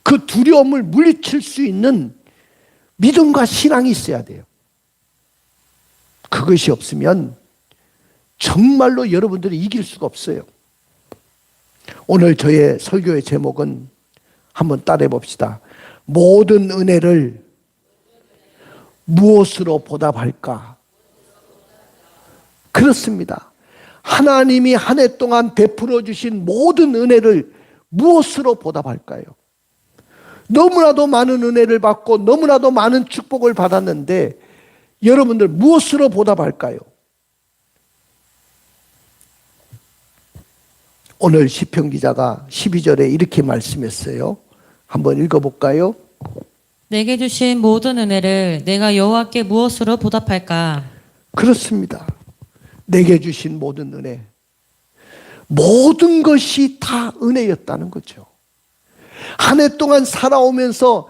그 두려움을 물리칠 수 있는 믿음과 신앙이 있어야 돼요. 그것이 없으면 정말로 여러분들이 이길 수가 없어요. 오늘 저의 설교의 제목은 한번 따라해 봅시다. 모든 은혜를 무엇으로 보답할까? 그렇습니다. 하나님이 한 해 동안 베풀어 주신 모든 은혜를 무엇으로 보답할까요? 너무나도 많은 은혜를 받고 너무나도 많은 축복을 받았는데 여러분들 무엇으로 보답할까요? 오늘 시편 기자가 12절에 이렇게 말씀했어요. 한번 읽어볼까요? 내게 주신 모든 은혜를 내가 여호와께 무엇으로 보답할까? 그렇습니다. 내게 주신 모든 은혜. 모든 것이 다 은혜였다는 거죠. 한 해 동안 살아오면서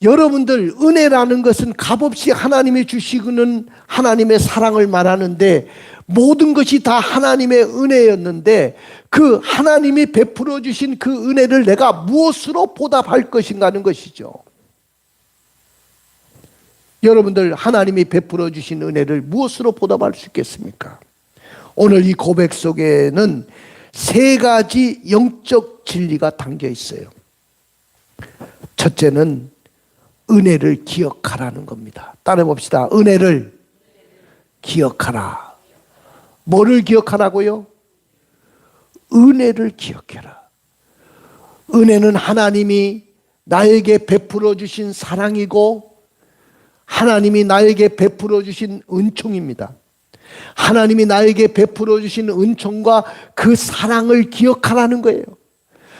여러분들 은혜라는 것은 값없이 하나님이 주시는 하나님의 사랑을 말하는데 모든 것이 다 하나님의 은혜였는데 그 하나님이 베풀어 주신 그 은혜를 내가 무엇으로 보답할 것인가 하는 것이죠. 여러분들 하나님이 베풀어 주신 은혜를 무엇으로 보답할 수 있겠습니까? 오늘 이 고백 속에는 세 가지 영적 진리가 담겨 있어요. 첫째는 은혜를 기억하라는 겁니다. 따라해 봅시다. 은혜를 기억하라. 뭐를 기억하라고요? 은혜를 기억해라. 은혜는 하나님이 나에게 베풀어 주신 사랑이고 하나님이 나에게 베풀어 주신 은총입니다. 하나님이 나에게 베풀어 주신 은총과 그 사랑을 기억하라는 거예요.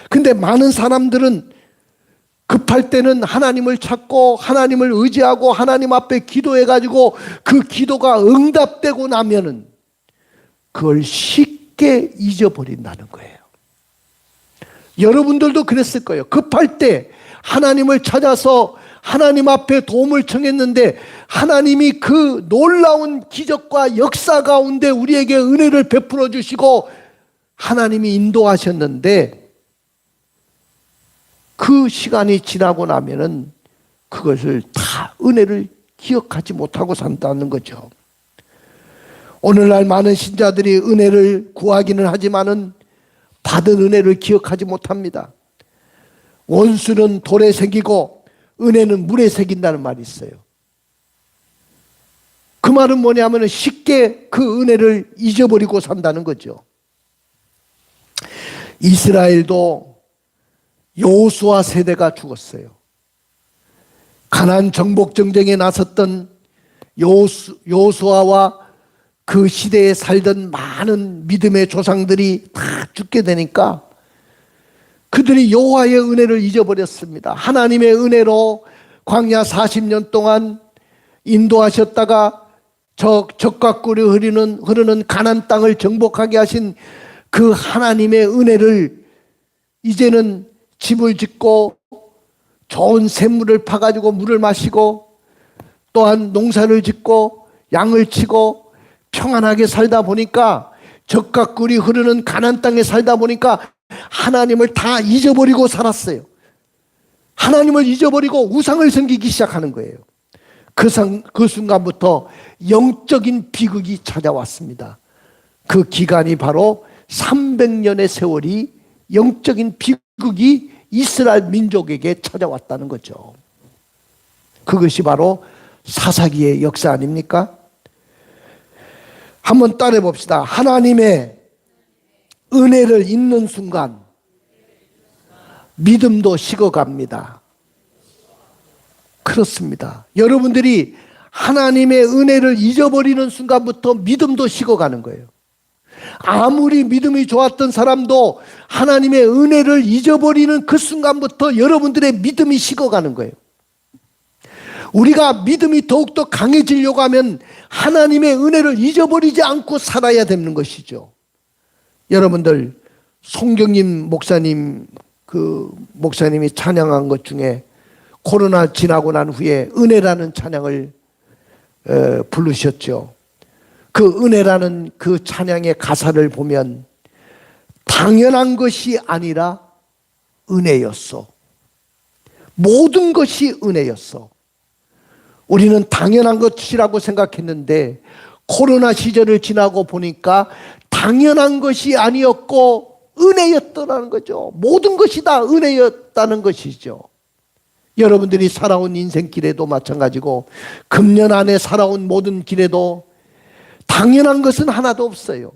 근데 많은 사람들은 급할 때는 하나님을 찾고 하나님을 의지하고 하나님 앞에 기도해가지고 그 기도가 응답되고 나면은 그걸 쉽게 잊어버린다는 거예요. 여러분들도 그랬을 거예요. 급할 때 하나님을 찾아서 하나님 앞에 도움을 청했는데 하나님이 그 놀라운 기적과 역사 가운데 우리에게 은혜를 베풀어 주시고 하나님이 인도하셨는데 그 시간이 지나고 나면은 그것을 다 은혜를 기억하지 못하고 산다는 거죠. 오늘날 많은 신자들이 은혜를 구하기는 하지만은 받은 은혜를 기억하지 못합니다. 원수는 돌에 새기고 은혜는 물에 새긴다는 말이 있어요. 그 말은 뭐냐면 쉽게 그 은혜를 잊어버리고 산다는 거죠. 이스라엘도 여호수아 세대가 죽었어요. 가나안 정복 전쟁에 나섰던 여호수아와 그 시대에 살던 많은 믿음의 조상들이 다 죽게 되니까 그들이 여호와의 은혜를 잊어버렸습니다. 하나님의 은혜로 광야 40년 동안 인도하셨다가 적과 꿀이 흐르는 가나안 땅을 정복하게 하신 그 하나님의 은혜를 이제는 집을 짓고 좋은 샘물을 파가지고 물을 마시고 또한 농사를 짓고 양을 치고 평안하게 살다 보니까 적과 꿀이 흐르는 가나안 땅에 살다 보니까 하나님을 다 잊어버리고 살았어요. 하나님을 잊어버리고 우상을 섬기기 시작하는 거예요. 그 순간부터 영적인 비극이 찾아왔습니다. 그 기간이 바로 300년의 세월이 영적인 비극이 이스라엘 민족에게 찾아왔다는 거죠. 그것이 바로 사사기의 역사 아닙니까? 한번 따라해 봅시다. 하나님의 은혜를 잊는 순간 믿음도 식어갑니다. 그렇습니다. 여러분들이 하나님의 은혜를 잊어버리는 순간부터 믿음도 식어가는 거예요. 아무리 믿음이 좋았던 사람도 하나님의 은혜를 잊어버리는 그 순간부터 여러분들의 믿음이 식어가는 거예요. 우리가 믿음이 더욱더 강해지려고 하면 하나님의 은혜를 잊어버리지 않고 살아야 되는 것이죠. 여러분들 송경림 목사님 목사님이 찬양한 것 중에 코로나 지나고 난 후에 은혜라는 찬양을 부르셨죠. 그 은혜라는 그 찬양의 가사를 보면 당연한 것이 아니라 은혜였어. 모든 것이 은혜였어. 우리는 당연한 것이라고 생각했는데 코로나 시절을 지나고 보니까 당연한 것이 아니었고 은혜였더라는 거죠. 모든 것이 다 은혜였다는 것이죠. 여러분들이 살아온 인생길에도 마찬가지고 금년 안에 살아온 모든 길에도 당연한 것은 하나도 없어요.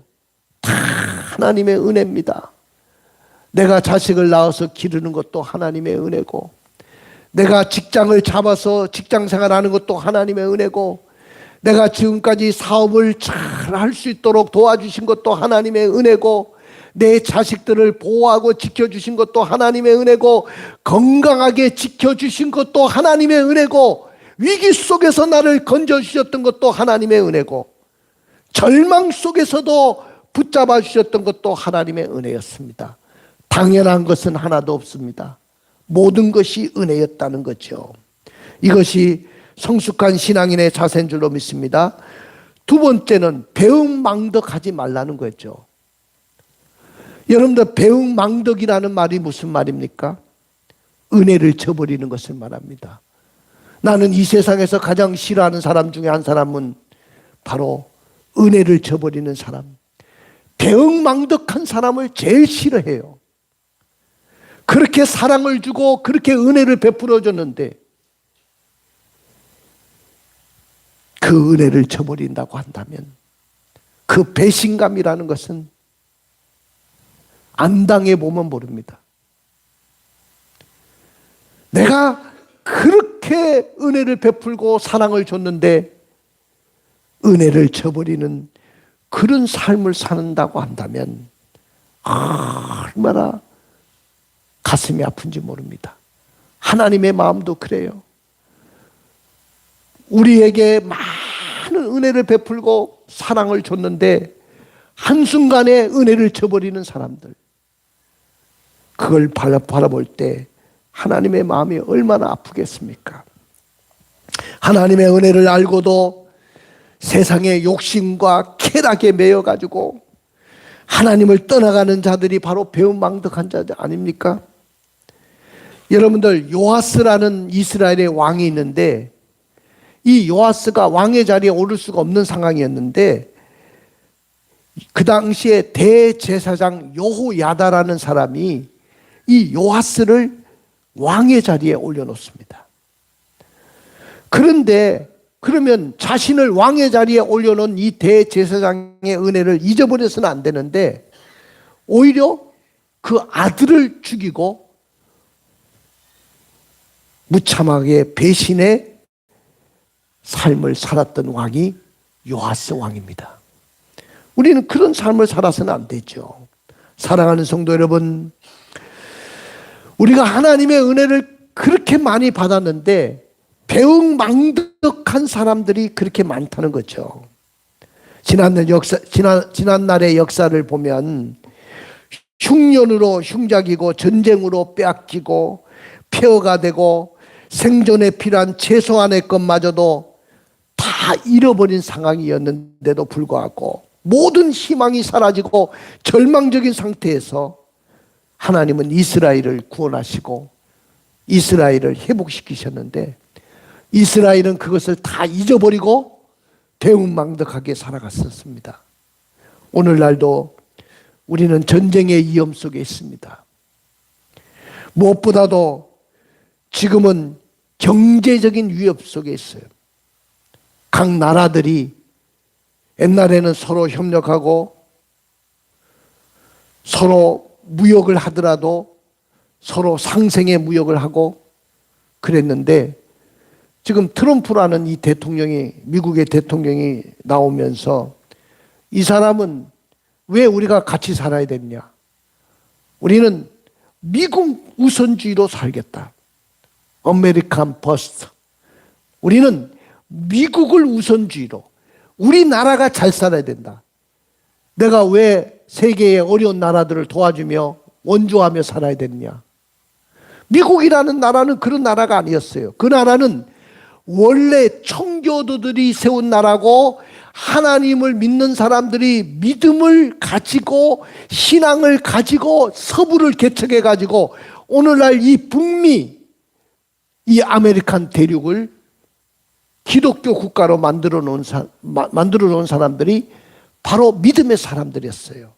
다 하나님의 은혜입니다. 내가 자식을 낳아서 기르는 것도 하나님의 은혜고 내가 직장을 잡아서 직장 생활하는 것도 하나님의 은혜고 내가 지금까지 사업을 잘 할 수 있도록 도와주신 것도 하나님의 은혜고 내 자식들을 보호하고 지켜주신 것도 하나님의 은혜고 건강하게 지켜주신 것도 하나님의 은혜고 위기 속에서 나를 건져주셨던 것도 하나님의 은혜고 절망 속에서도 붙잡아 주셨던 것도 하나님의 은혜였습니다. 당연한 것은 하나도 없습니다. 모든 것이 은혜였다는 거죠. 이것이 성숙한 신앙인의 자세인 줄로 믿습니다. 두 번째는 배은망덕하지 말라는 거죠. 여러분들 배은망덕이라는 말이 무슨 말입니까? 은혜를 저버리는 것을 말합니다. 나는 이 세상에서 가장 싫어하는 사람 중에 한 사람은 바로 은혜를 저버리는 사람. 배은망덕한 사람을 제일 싫어해요. 그렇게 사랑을 주고 그렇게 은혜를 베풀어 줬는데 그 은혜를 저버린다고 한다면 그 배신감이라는 것은 안 당해보면 모릅니다. 내가 그렇게 은혜를 베풀고 사랑을 줬는데 은혜를 저버리는 그런 삶을 산다고 한다면 얼마나 가슴이 아픈지 모릅니다. 하나님의 마음도 그래요. 우리에게 많은 은혜를 베풀고 사랑을 줬는데 한순간에 은혜를 저버리는 사람들, 그걸 바라볼 때 하나님의 마음이 얼마나 아프겠습니까? 하나님의 은혜를 알고도 세상의 욕심과 쾌락에 매여가지고 하나님을 떠나가는 자들이 바로 배은망덕한 자들 아닙니까? 여러분들, 요아스라는 이스라엘의 왕이 있는데 이 요아스가 왕의 자리에 오를 수가 없는 상황이었는데 그 당시에 대제사장 여호야다라는 사람이 이 요아스를 왕의 자리에 올려놓습니다. 그런데 그러면 자신을 왕의 자리에 올려놓은 이 대제사장의 은혜를 잊어버려서는 안 되는데 오히려 그 아들을 죽이고 무참하게 배신의 삶을 살았던 왕이 요아스 왕입니다. 우리는 그런 삶을 살아서는 안 되죠. 사랑하는 성도 여러분, 우리가 하나님의 은혜를 그렇게 많이 받았는데 배은망덕한 사람들이 그렇게 많다는 거죠. 지난날의 역사를 보면 흉년으로 흉작이고 전쟁으로 빼앗기고 폐허가 되고 생존에 필요한 최소한의 것마저도 다 잃어버린 상황이었는데도 불구하고 모든 희망이 사라지고 절망적인 상태에서 하나님은 이스라엘을 구원하시고 이스라엘을 회복시키셨는데 이스라엘은 그것을 다 잊어버리고 배은망덕하게 살아갔었습니다. 오늘날도 우리는 전쟁의 위험 속에 있습니다. 무엇보다도 지금은 경제적인 위협 속에 있어요. 각 나라들이 옛날에는 서로 협력하고 서로 무역을 하더라도 서로 상생의 무역을 하고 그랬는데 지금 트럼프라는 이 대통령이, 미국의 대통령이 나오면서 이 사람은 왜 우리가 같이 살아야 되느냐? 우리는 미국 우선주의로 살겠다. 아메리칸 퍼스트. 우리는 미국을 우선주의로, 우리나라가 잘 살아야 된다. 내가 왜 세계의 어려운 나라들을 도와주며 원조하며 살아야 되느냐? 미국이라는 나라는 그런 나라가 아니었어요. 그 나라는 원래 청교도들이 세운 나라고 하나님을 믿는 사람들이 믿음을 가지고 신앙을 가지고 서부를 개척해 가지고 오늘날 이 북미, 이 아메리칸 대륙을 기독교 국가로 만들어 놓은 사람들이 바로 믿음의 사람들이었어요.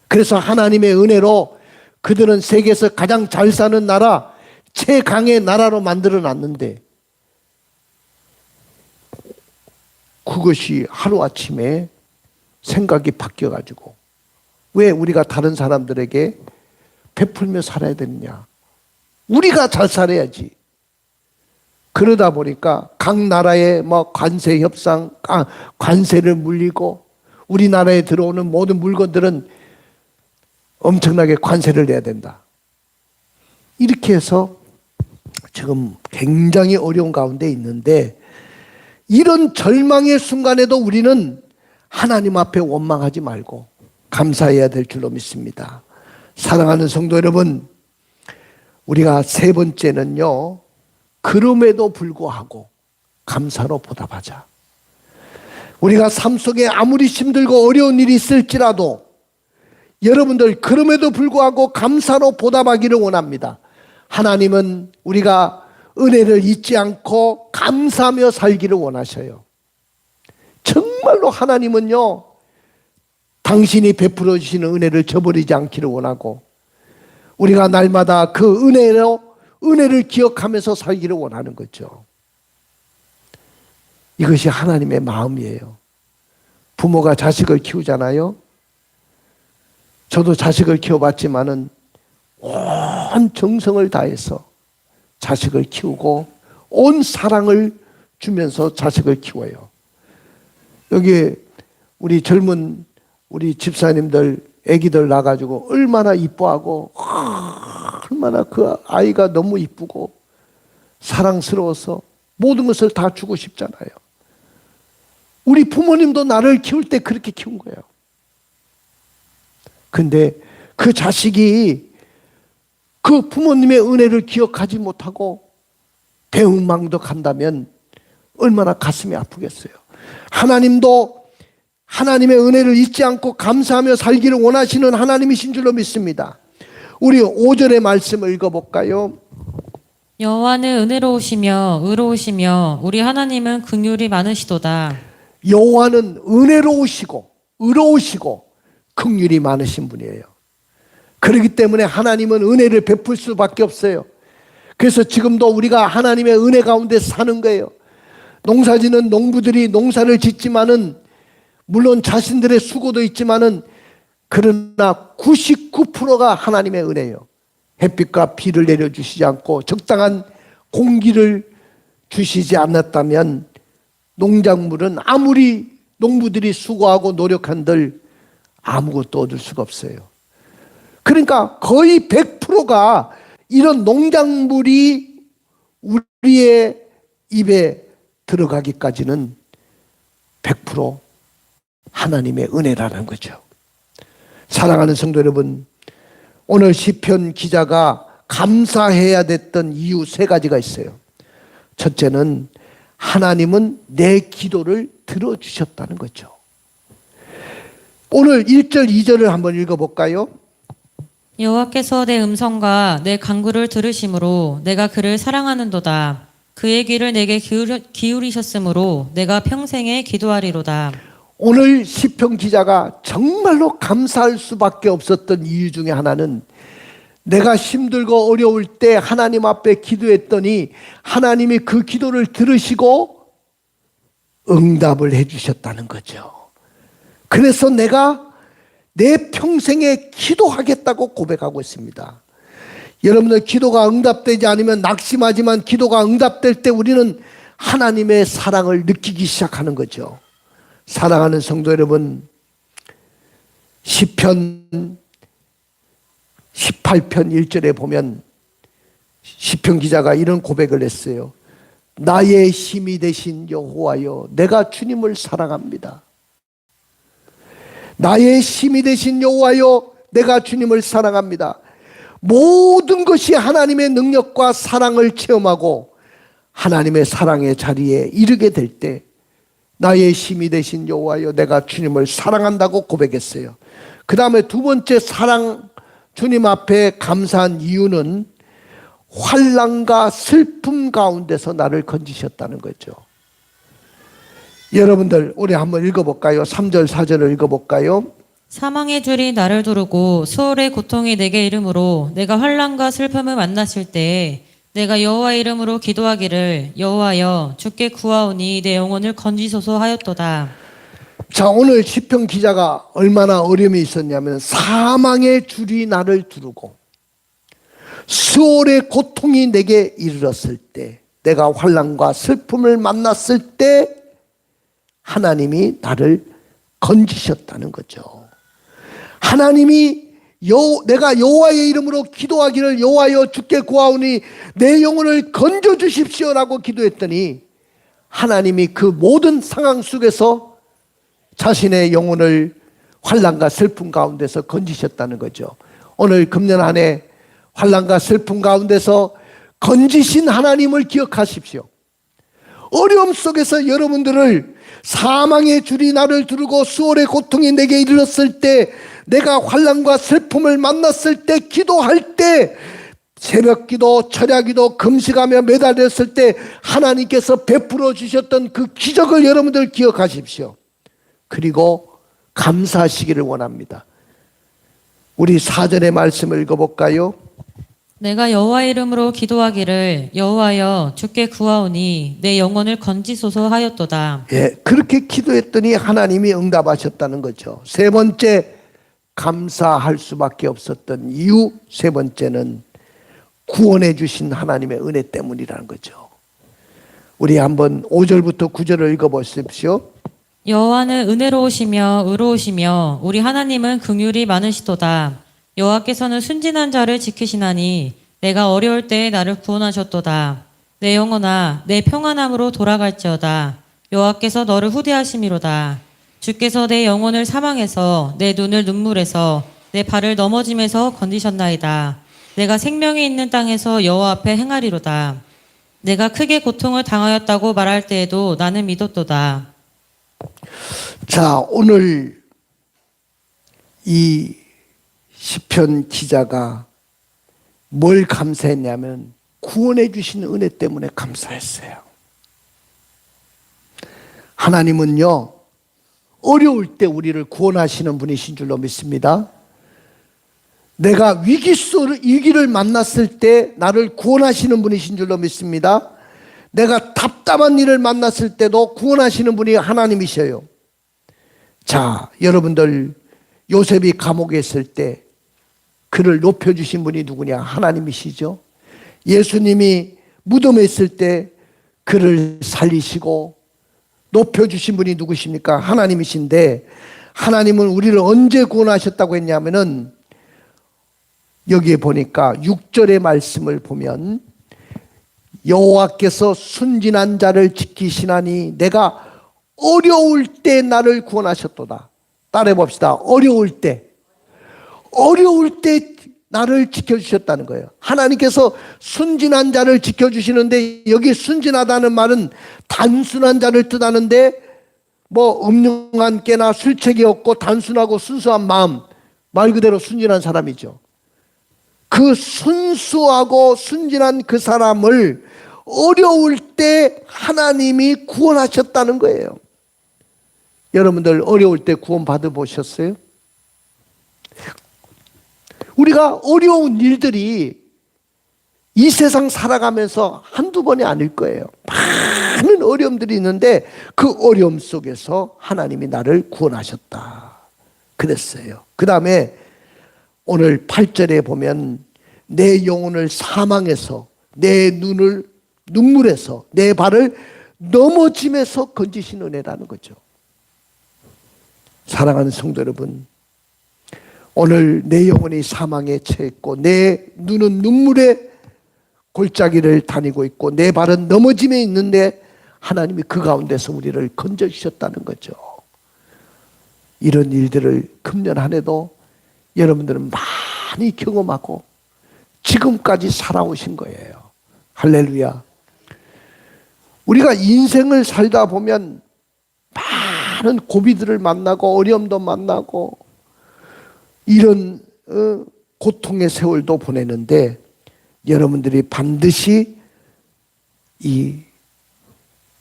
그래서 하나님의 은혜로 그들은 세계에서 가장 잘 사는 나라, 최강의 나라로 만들어 놨는데 그것이 하루아침에 생각이 바뀌어가지고 왜 우리가 다른 사람들에게 베풀며 살아야 되느냐? 우리가 잘 살아야지. 그러다 보니까 각 나라의 관세 협상, 관세를 물리고 우리나라에 들어오는 모든 물건들은 엄청나게 관세를 내야 된다. 이렇게 해서 지금 굉장히 어려운 가운데 있는데 이런 절망의 순간에도 우리는 하나님 앞에 원망하지 말고 감사해야 될 줄로 믿습니다. 사랑하는 성도 여러분, 우리가 세 번째는요, 그럼에도 불구하고 감사로 보답하자. 우리가 삶 속에 아무리 힘들고 어려운 일이 있을지라도 여러분들 그럼에도 불구하고 감사로 보답하기를 원합니다. 하나님은 우리가 은혜를 잊지 않고 감사하며 살기를 원하셔요. 정말로 하나님은요, 당신이 베풀어 주시는 은혜를 저버리지 않기를 원하고 우리가 날마다 그 은혜를 기억하면서 살기를 원하는 거죠. 이것이 하나님의 마음이에요. 부모가 자식을 키우잖아요. 저도 자식을 키워봤지만은 온 정성을 다해서 자식을 키우고 온 사랑을 주면서 자식을 키워요. 여기 우리 젊은 우리 집사님들 애기들 나가지고 얼마나 이뻐하고 얼마나 그 아이가 너무 이쁘고 사랑스러워서 모든 것을 다 주고 싶잖아요. 우리 부모님도 나를 키울 때 그렇게 키운 거예요. 근데 그 자식이 그 부모님의 은혜를 기억하지 못하고 배은망덕한다면 얼마나 가슴이 아프겠어요. 하나님도 하나님의 은혜를 잊지 않고 감사하며 살기를 원하시는 하나님이신 줄로 믿습니다. 우리 5절의 말씀을 읽어볼까요? 여호와는 은혜로우시며 의로우시며 우리 하나님은 긍휼이 많으시도다. 여호와는 은혜로우시고 의로우시고 긍휼이 많으신 분이에요. 그렇기 때문에 하나님은 은혜를 베풀 수밖에 없어요. 그래서 지금도 우리가 하나님의 은혜 가운데 사는 거예요. 농사짓는 농부들이 농사를 짓지만은 물론 자신들의 수고도 있지만은 그러나 99%가 하나님의 은혜예요. 햇빛과 비를 내려주시지 않고 적당한 공기를 주시지 않았다면 농작물은 아무리 농부들이 수고하고 노력한들 아무것도 얻을 수가 없어요. 그러니까 거의 100%가 이런 농작물이 우리의 입에 들어가기까지는 100% 하나님의 은혜라는 거죠. 사랑하는 성도 여러분, 오늘 시편 기자가 감사해야 됐던 이유 3가지가 있어요. 첫째는 하나님은 내 기도를 들어주셨다는 거죠. 오늘 1절, 2절을 한번 읽어볼까요? 여호와께서 내 음성과 내 간구를 들으심으로 내가 그를 사랑하는도다. 그의 귀를 내게 기울이셨으므로 내가 평생에 기도하리로다. 오늘 시편 기자가 정말로 감사할 수밖에 없었던 이유 중에 하나는 내가 힘들고 어려울 때 하나님 앞에 기도했더니 하나님이 그 기도를 들으시고 응답을 해주셨다는 거죠. 그래서 내가 내 평생에 기도하겠다고 고백하고 있습니다. 여러분들 기도가 응답되지 않으면 낙심하지만 기도가 응답될 때 우리는 하나님의 사랑을 느끼기 시작하는 거죠. 사랑하는 성도 여러분, 시편 18편 1절에 보면 시편 기자가 이런 고백을 했어요. 나의 힘이 되신 여호와여, 내가 주님을 사랑합니다. 나의 힘이 되신 여호와여, 내가 주님을 사랑합니다. 모든 것이 하나님의 능력과 사랑을 체험하고 하나님의 사랑의 자리에 이르게 될 때 나의 힘이 되신 여호와여, 내가 주님을 사랑한다고 고백했어요. 그 다음에 2번째 주님 앞에 감사한 이유는 환난과 슬픔 가운데서 나를 건지셨다는 거죠. 여러분들 우리 한번 읽어볼까요? 3절 4절을 읽어볼까요? 사망의 줄이 나를 두르고 수월의 고통이 내게 이르므로 내가 환난과 슬픔을 만났을 때에 내가 여호와의 이름으로 기도하기를 여호와여 주께 구하오니 내 영혼을 건지소서 하였도다. 자, 오늘 시편 기자가 얼마나 어려움이 있었냐면 사망의 줄이 나를 두르고 수월의 고통이 내게 이르렀을 때, 내가 환난과 슬픔을 만났을 때 하나님이 나를 건지셨다는 거죠. 하나님이 내가 여호와의 이름으로 기도하기를 여호와여 주께 구하오니 내 영혼을 건져 주십시오라고 기도했더니 하나님이 그 모든 상황 속에서 자신의 영혼을 환난과 슬픔 가운데서 건지셨다는 거죠. 오늘 금년 한 해 환난과 슬픔 가운데서 건지신 하나님을 기억하십시오. 어려움 속에서 여러분들을 사망의 줄이 나를 두르고 수월의 고통이 내게 이르렀을 때, 내가 환난과 슬픔을 만났을 때, 기도할 때, 새벽기도, 철야기도, 금식하며 매달렸을 때 하나님께서 베풀어 주셨던 그 기적을 여러분들 기억하십시오. 그리고 감사하시기를 원합니다. 우리 4절의 말씀을 읽어볼까요? 내가 여호와의 이름으로 기도하기를 여호와여 주께 구하오니 내 영혼을 건지소서 하였도다. 예, 그렇게 기도했더니 하나님이 응답하셨다는 거죠. 3번째, 감사할 수밖에 없었던 이유 3번째는 구원해 주신 하나님의 은혜 때문이라는 거죠. 우리 한번 5절부터 9절을 읽어보십시오. 여호와는 은혜로우시며 의로우시며 우리 하나님은 긍휼이 많으시도다. 여호와께서는 순진한 자를 지키시나니 내가 어려울 때에 나를 구원하셨도다. 내 영혼아 내 평안함으로 돌아갈지어다. 여호와께서 너를 후대하심이로다. 주께서 내 영혼을 사망에서 내 눈을 눈물에서 내 발을 넘어짐에서 건지셨나이다. 내가 생명이 있는 땅에서 여호와 앞에 행하리로다. 내가 크게 고통을 당하였다고 말할 때에도 나는 믿었도다. 자, 오늘 이 시편 기자가 뭘 감사했냐면 구원해 주신 은혜 때문에 감사했어요. 하나님은요, 어려울 때 우리를 구원하시는 분이신 줄로 믿습니다. 내가 위기를 만났을 때 나를 구원하시는 분이신 줄로 믿습니다. 내가 답답한 일을 만났을 때도 구원하시는 분이 하나님이셔요. 자, 여러분들, 요셉이 감옥에 있을 때 그를 높여주신 분이 누구냐? 하나님이시죠. 예수님이 무덤에 있을 때 그를 살리시고 높여주신 분이 누구십니까? 하나님이신데, 하나님은 우리를 언제 구원하셨다고 했냐면은 여기에 보니까 6절의 말씀을 보면 여호와께서 순진한 자를 지키시나니 내가 어려울 때 나를 구원하셨도다. 따라해 봅시다. 어려울 때 나를 지켜주셨다는 거예요. 하나님께서 순진한 자를 지켜주시는데, 여기 순진하다는 말은 단순한 자를 뜻하는데, 뭐 음흉한 깨나 술책이 없고 단순하고 순수한 마음, 말 그대로 순진한 사람이죠. 그 순수하고 순진한 그 사람을 어려울 때 하나님이 구원하셨다는 거예요. 여러분들 어려울 때 구원 받아보셨어요? 우리가 어려운 일들이 이 세상 살아가면서 한두 번이 아닐 거예요. 많은 어려움들이 있는데 그 어려움 속에서 하나님이 나를 구원하셨다 그랬어요. 그 다음에 오늘 8절에 보면 내 영혼을 사망에서, 내 눈을 눈물에서, 내 발을 넘어짐에서 건지신 은혜라는 거죠. 사랑하는 성도 여러분, 오늘 내 영혼이 사망에 처했고 내 눈은 눈물의 골짜기를 다니고 있고 내 발은 넘어짐에 있는데 하나님이 그 가운데서 우리를 건져주셨다는 거죠. 이런 일들을 금년 한 해도 여러분들은 많이 경험하고 지금까지 살아오신 거예요. 할렐루야. 우리가 인생을 살다 보면 많은 고비들을 만나고 어려움도 만나고 이런 고통의 세월도 보내는데, 여러분들이 반드시 이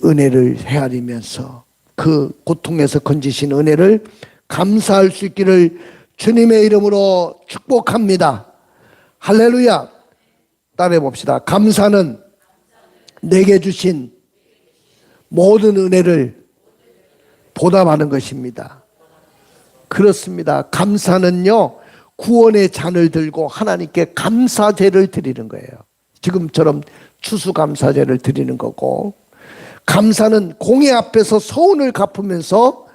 은혜를 헤아리면서 그 고통에서 건지신 은혜를 감사할 수 있기를 주님의 이름으로 축복합니다. 할렐루야. 따라해 봅시다. 감사는 내게 주신 모든 은혜를 보답하는 것입니다. 그렇습니다. 감사는요, 구원의 잔을 들고 하나님께 감사제를 드리는 거예요. 지금처럼 추수감사제를 드리는 거고, 감사는 공의 앞에서 서운을 갚으면서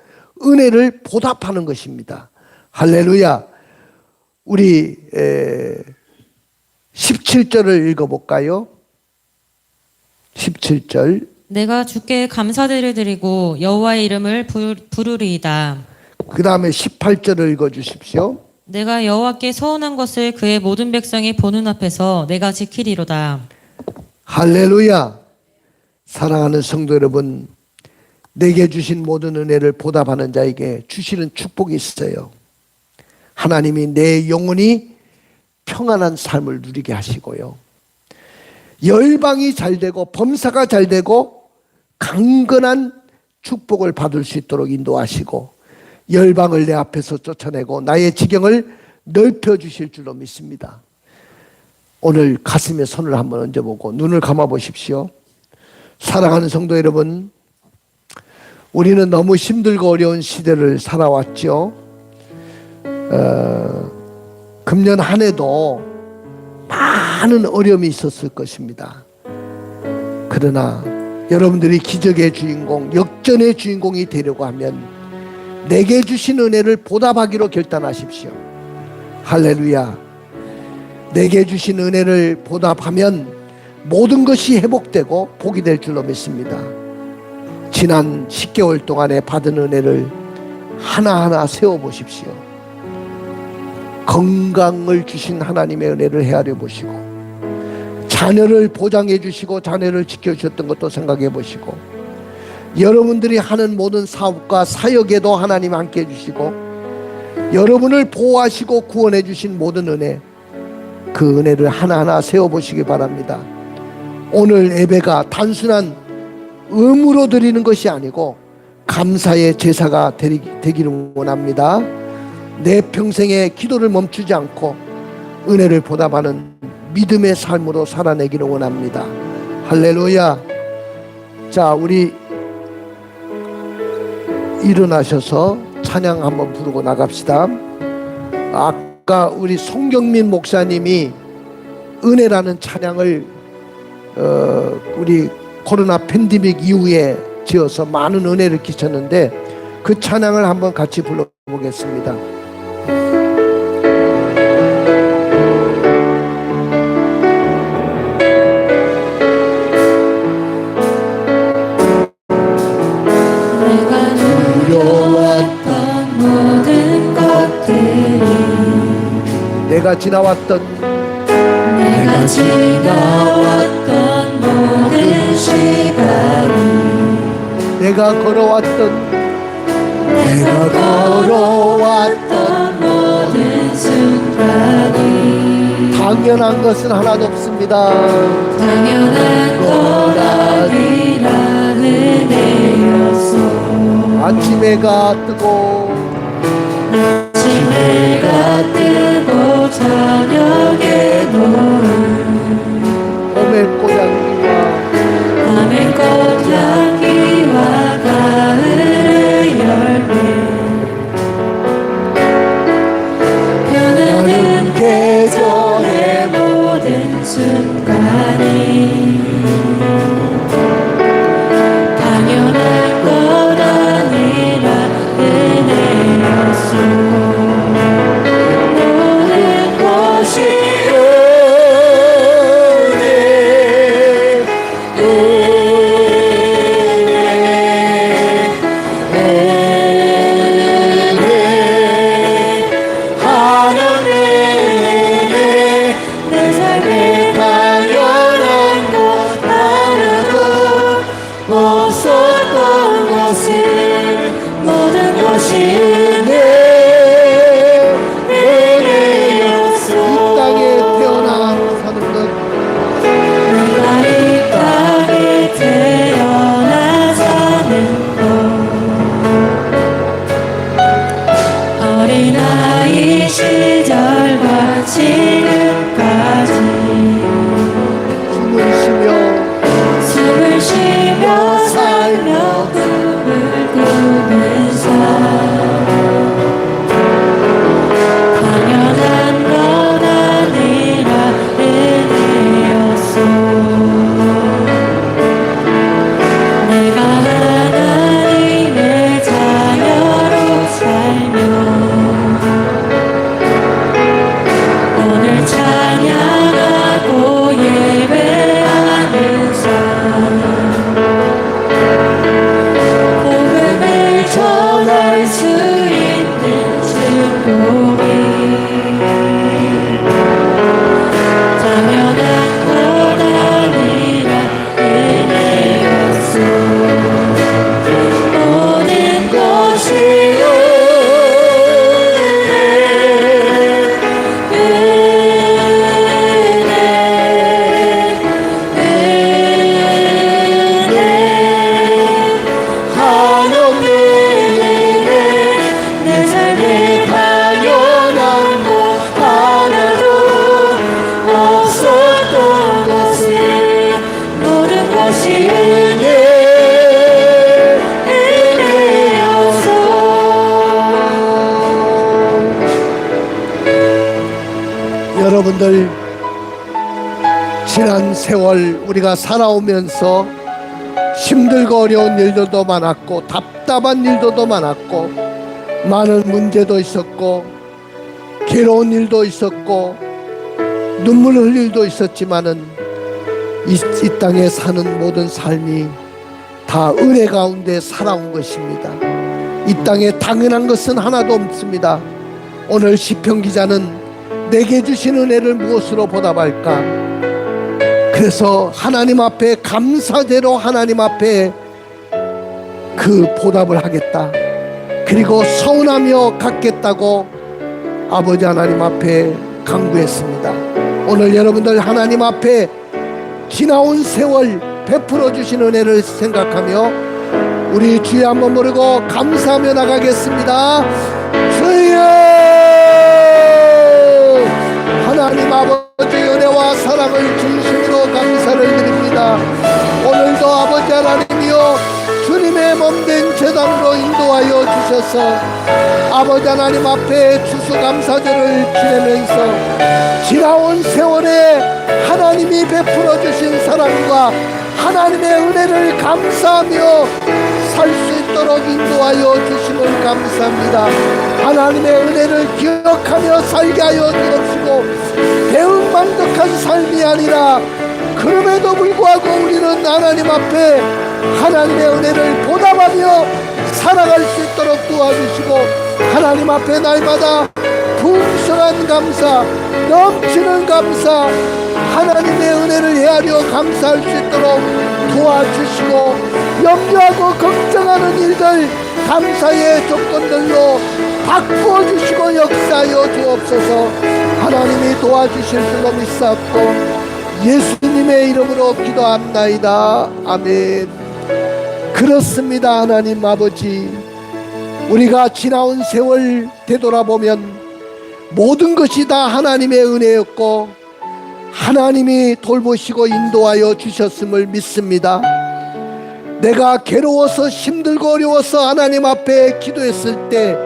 은혜를 보답하는 것입니다. 할렐루야. 우리 17절을 읽어볼까요? 17절. 내가 주께 감사들을 드리고 여호와의 이름을 부르리이다. 그 다음에 18절을 읽어주십시오. 내가 여호와께 서운한 것을 그의 모든 백성이 보는 앞에서 내가 지키리로다. 할렐루야. 사랑하는 성도 여러분, 내게 주신 모든 은혜를 보답하는 자에게 주시는 축복이 있어요. 하나님이 내 영혼이 평안한 삶을 누리게 하시고요, 열방이 잘 되고 범사가 잘 되고 강건한 축복을 받을 수 있도록 인도하시고 열방을 내 앞에서 쫓아내고 나의 지경을 넓혀주실 줄로 믿습니다. 오늘 가슴에 손을 한번 얹어보고 눈을 감아보십시오. 사랑하는 성도 여러분, 우리는 너무 힘들고 어려운 시대를 살아왔죠. 금년 한 해도 많은 어려움이 있었을 것입니다. 그러나 여러분들이 기적의 주인공, 역전의 주인공이 되려고 하면 내게 주신 은혜를 보답하기로 결단하십시오. 할렐루야. 내게 주신 은혜를 보답하면 모든 것이 회복되고 복이 될 줄로 믿습니다. 지난 10개월 동안에 받은 은혜를 하나하나 세워보십시오. 건강을 주신 하나님의 은혜를 헤아려 보시고, 자녀를 보장해 주시고 자녀를 지켜주셨던 것도 생각해 보시고, 여러분들이 하는 모든 사업과 사역에도 하나님 함께 해주시고, 여러분을 보호하시고 구원해 주신 모든 은혜, 그 은혜를 하나하나 세워보시기 바랍니다. 오늘 예배가 단순한 의무로 드리는 것이 아니고 감사의 제사가 되기를 원합니다. 내 평생의 기도를 멈추지 않고 은혜를 보답하는 믿음의 삶으로 살아내기를 원합니다. 할렐루야. 자, 우리 일어나셔서 찬양 한번 부르고 나갑시다. 아까 우리 송경민 목사님이 은혜라는 찬양을 우리 코로나 팬데믹 이후에 지어서 많은 은혜를 끼쳤는데, 그 찬양을 한번 같이 불러보겠습니다. 내가 지나왔던 모든 시간이, 내가 걸어왔던 모든 순간이 당연한 것은 하나도 없습니다. 당연한 것 아니라 은혜였소. 아침 해가 뜨고 저녁에 노을, 봄의 꽃향기와 가을의 열매, 변하는 계절의 모든 순간이 당연한 것 아니라 은혜였소. 어린아이 시절과 지금까지 숨을 쉬며 살며 꿈을 꾸면서 당연한 것 아니라 은혜였소. 내가 하나님의 자녀로 살며 오늘 찬양하고 예배하는 삶, 복음을 전할 수 있는 축복이 당연한 것 아니라 은혜였소. 모든 것이 여러분들, 지난 세월 우리가 살아오면서 힘들고 어려운 일들도 많았고 답답한 일도 많았고 많은 문제도 있었고 괴로운 일도 있었고 눈물 흘릴 일도 있었지만은 이 땅에 사는 모든 삶이 다 은혜 가운데 살아온 것입니다. 이 땅에 당연한 것은 하나도 없습니다. 오늘 시편 기자는 내게 주신 은혜를 무엇으로 보답할까? 그래서 하나님 앞에 감사대로 하나님 앞에 그 보답을 하겠다. 그리고 서운하며 갖겠다고 아버지 하나님 앞에 간구했습니다. 오늘 여러분들 하나님 앞에 지나온 세월 베풀어 주신 은혜를 생각하며 우리 주여 한번 부르고 감사하며 나가겠습니다. 주여, 하나님 아버지 은혜와 사랑을 진심으로 감사를 드립니다. 오늘도 아버지 하나님이여 주님의 몸된 제단으로 인도하여 주셔서 아버지 하나님 앞에 추수감사절을 지내면서 지나온 세월에 하나님이 베풀어 주신 사랑과 하나님의 은혜를 감사하며 살 수 있도록 인도하여 주심을 감사합니다. 하나님의 은혜를 기억하며 살게 하여 주옵시고 배은망덕한 삶이 아니라 그럼에도 불구하고 우리는 하나님 앞에 하나님의 은혜를 보답하며 살아갈 수 있도록 도와주시고 하나님 앞에 날마다 풍성한 감사, 넘치는 감사, 하나님의 은혜를 헤아려 감사할 수 있도록 도와주시고 염려하고 걱정하는 일들 감사의 조건들로 바꿔주시고 역사하여 주옵소서. 하나님이 도와주실 줄로 믿사옵고 예수님의 이름으로 기도합나이다. 아멘. 그렇습니다. 하나님 아버지, 우리가 지나온 세월 되돌아보면 모든 것이 다 하나님의 은혜였고 하나님이 돌보시고 인도하여 주셨음을 믿습니다. 내가 괴로워서 힘들고 어려워서 하나님 앞에 기도했을 때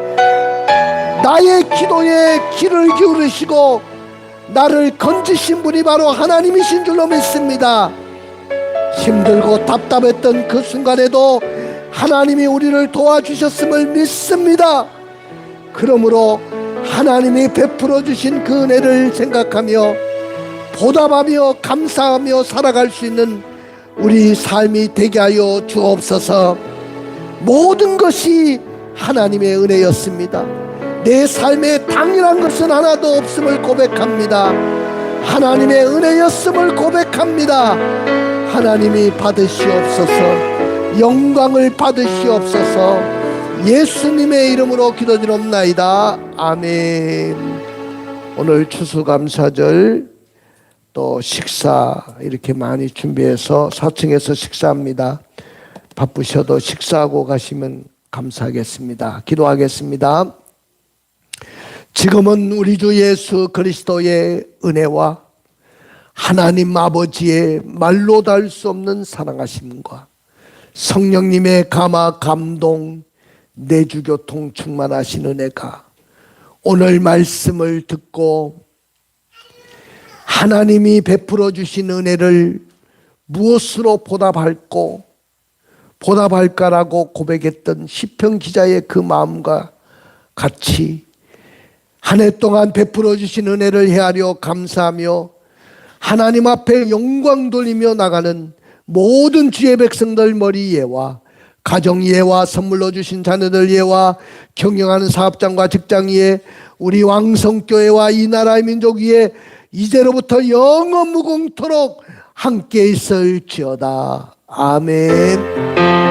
나의 기도에 귀를 기울이시고 나를 건지신 분이 바로 하나님이신 줄로 믿습니다. 힘들고 답답했던 그 순간에도 하나님이 우리를 도와주셨음을 믿습니다. 그러므로 하나님이 베풀어 주신 그 은혜를 생각하며 보답하며 감사하며 살아갈 수 있는 우리 삶이 되게 하여 주옵소서. 모든 것이 하나님의 은혜였습니다. 내 삶에 당연한 것은 하나도 없음을 고백합니다. 하나님의 은혜였음을 고백합니다. 하나님이 받으시옵소서. 영광을 받으시옵소서. 예수님의 이름으로 기도드립나이다. 아멘. 오늘 추수감사절 또 식사 이렇게 많이 준비해서 4층에서 식사합니다. 바쁘셔도 식사하고 가시면 감사하겠습니다. 기도하겠습니다. 지금은 우리 주 예수 그리스도의 은혜와 하나님 아버지의 말로 닿을 수 없는 사랑하심과 성령님의 감화 감동 내주교통 충만하신 은혜가 오늘 말씀을 듣고 하나님이 베풀어 주신 은혜를 무엇으로 보답할까라고 고백했던 시편 기자의 그 마음과 같이 한 해 동안 베풀어 주신 은혜를 헤아려 감사하며 하나님 앞에 영광 돌리며 나가는 모든 주의 백성들 머리 예와 가정 예와 선물로 주신 자녀들 예와 경영하는 사업장과 직장 예 우리 왕성교회와 이 나라의 민족 위에 이제로부터 영원 무궁토록 함께 있을지어다. 아멘.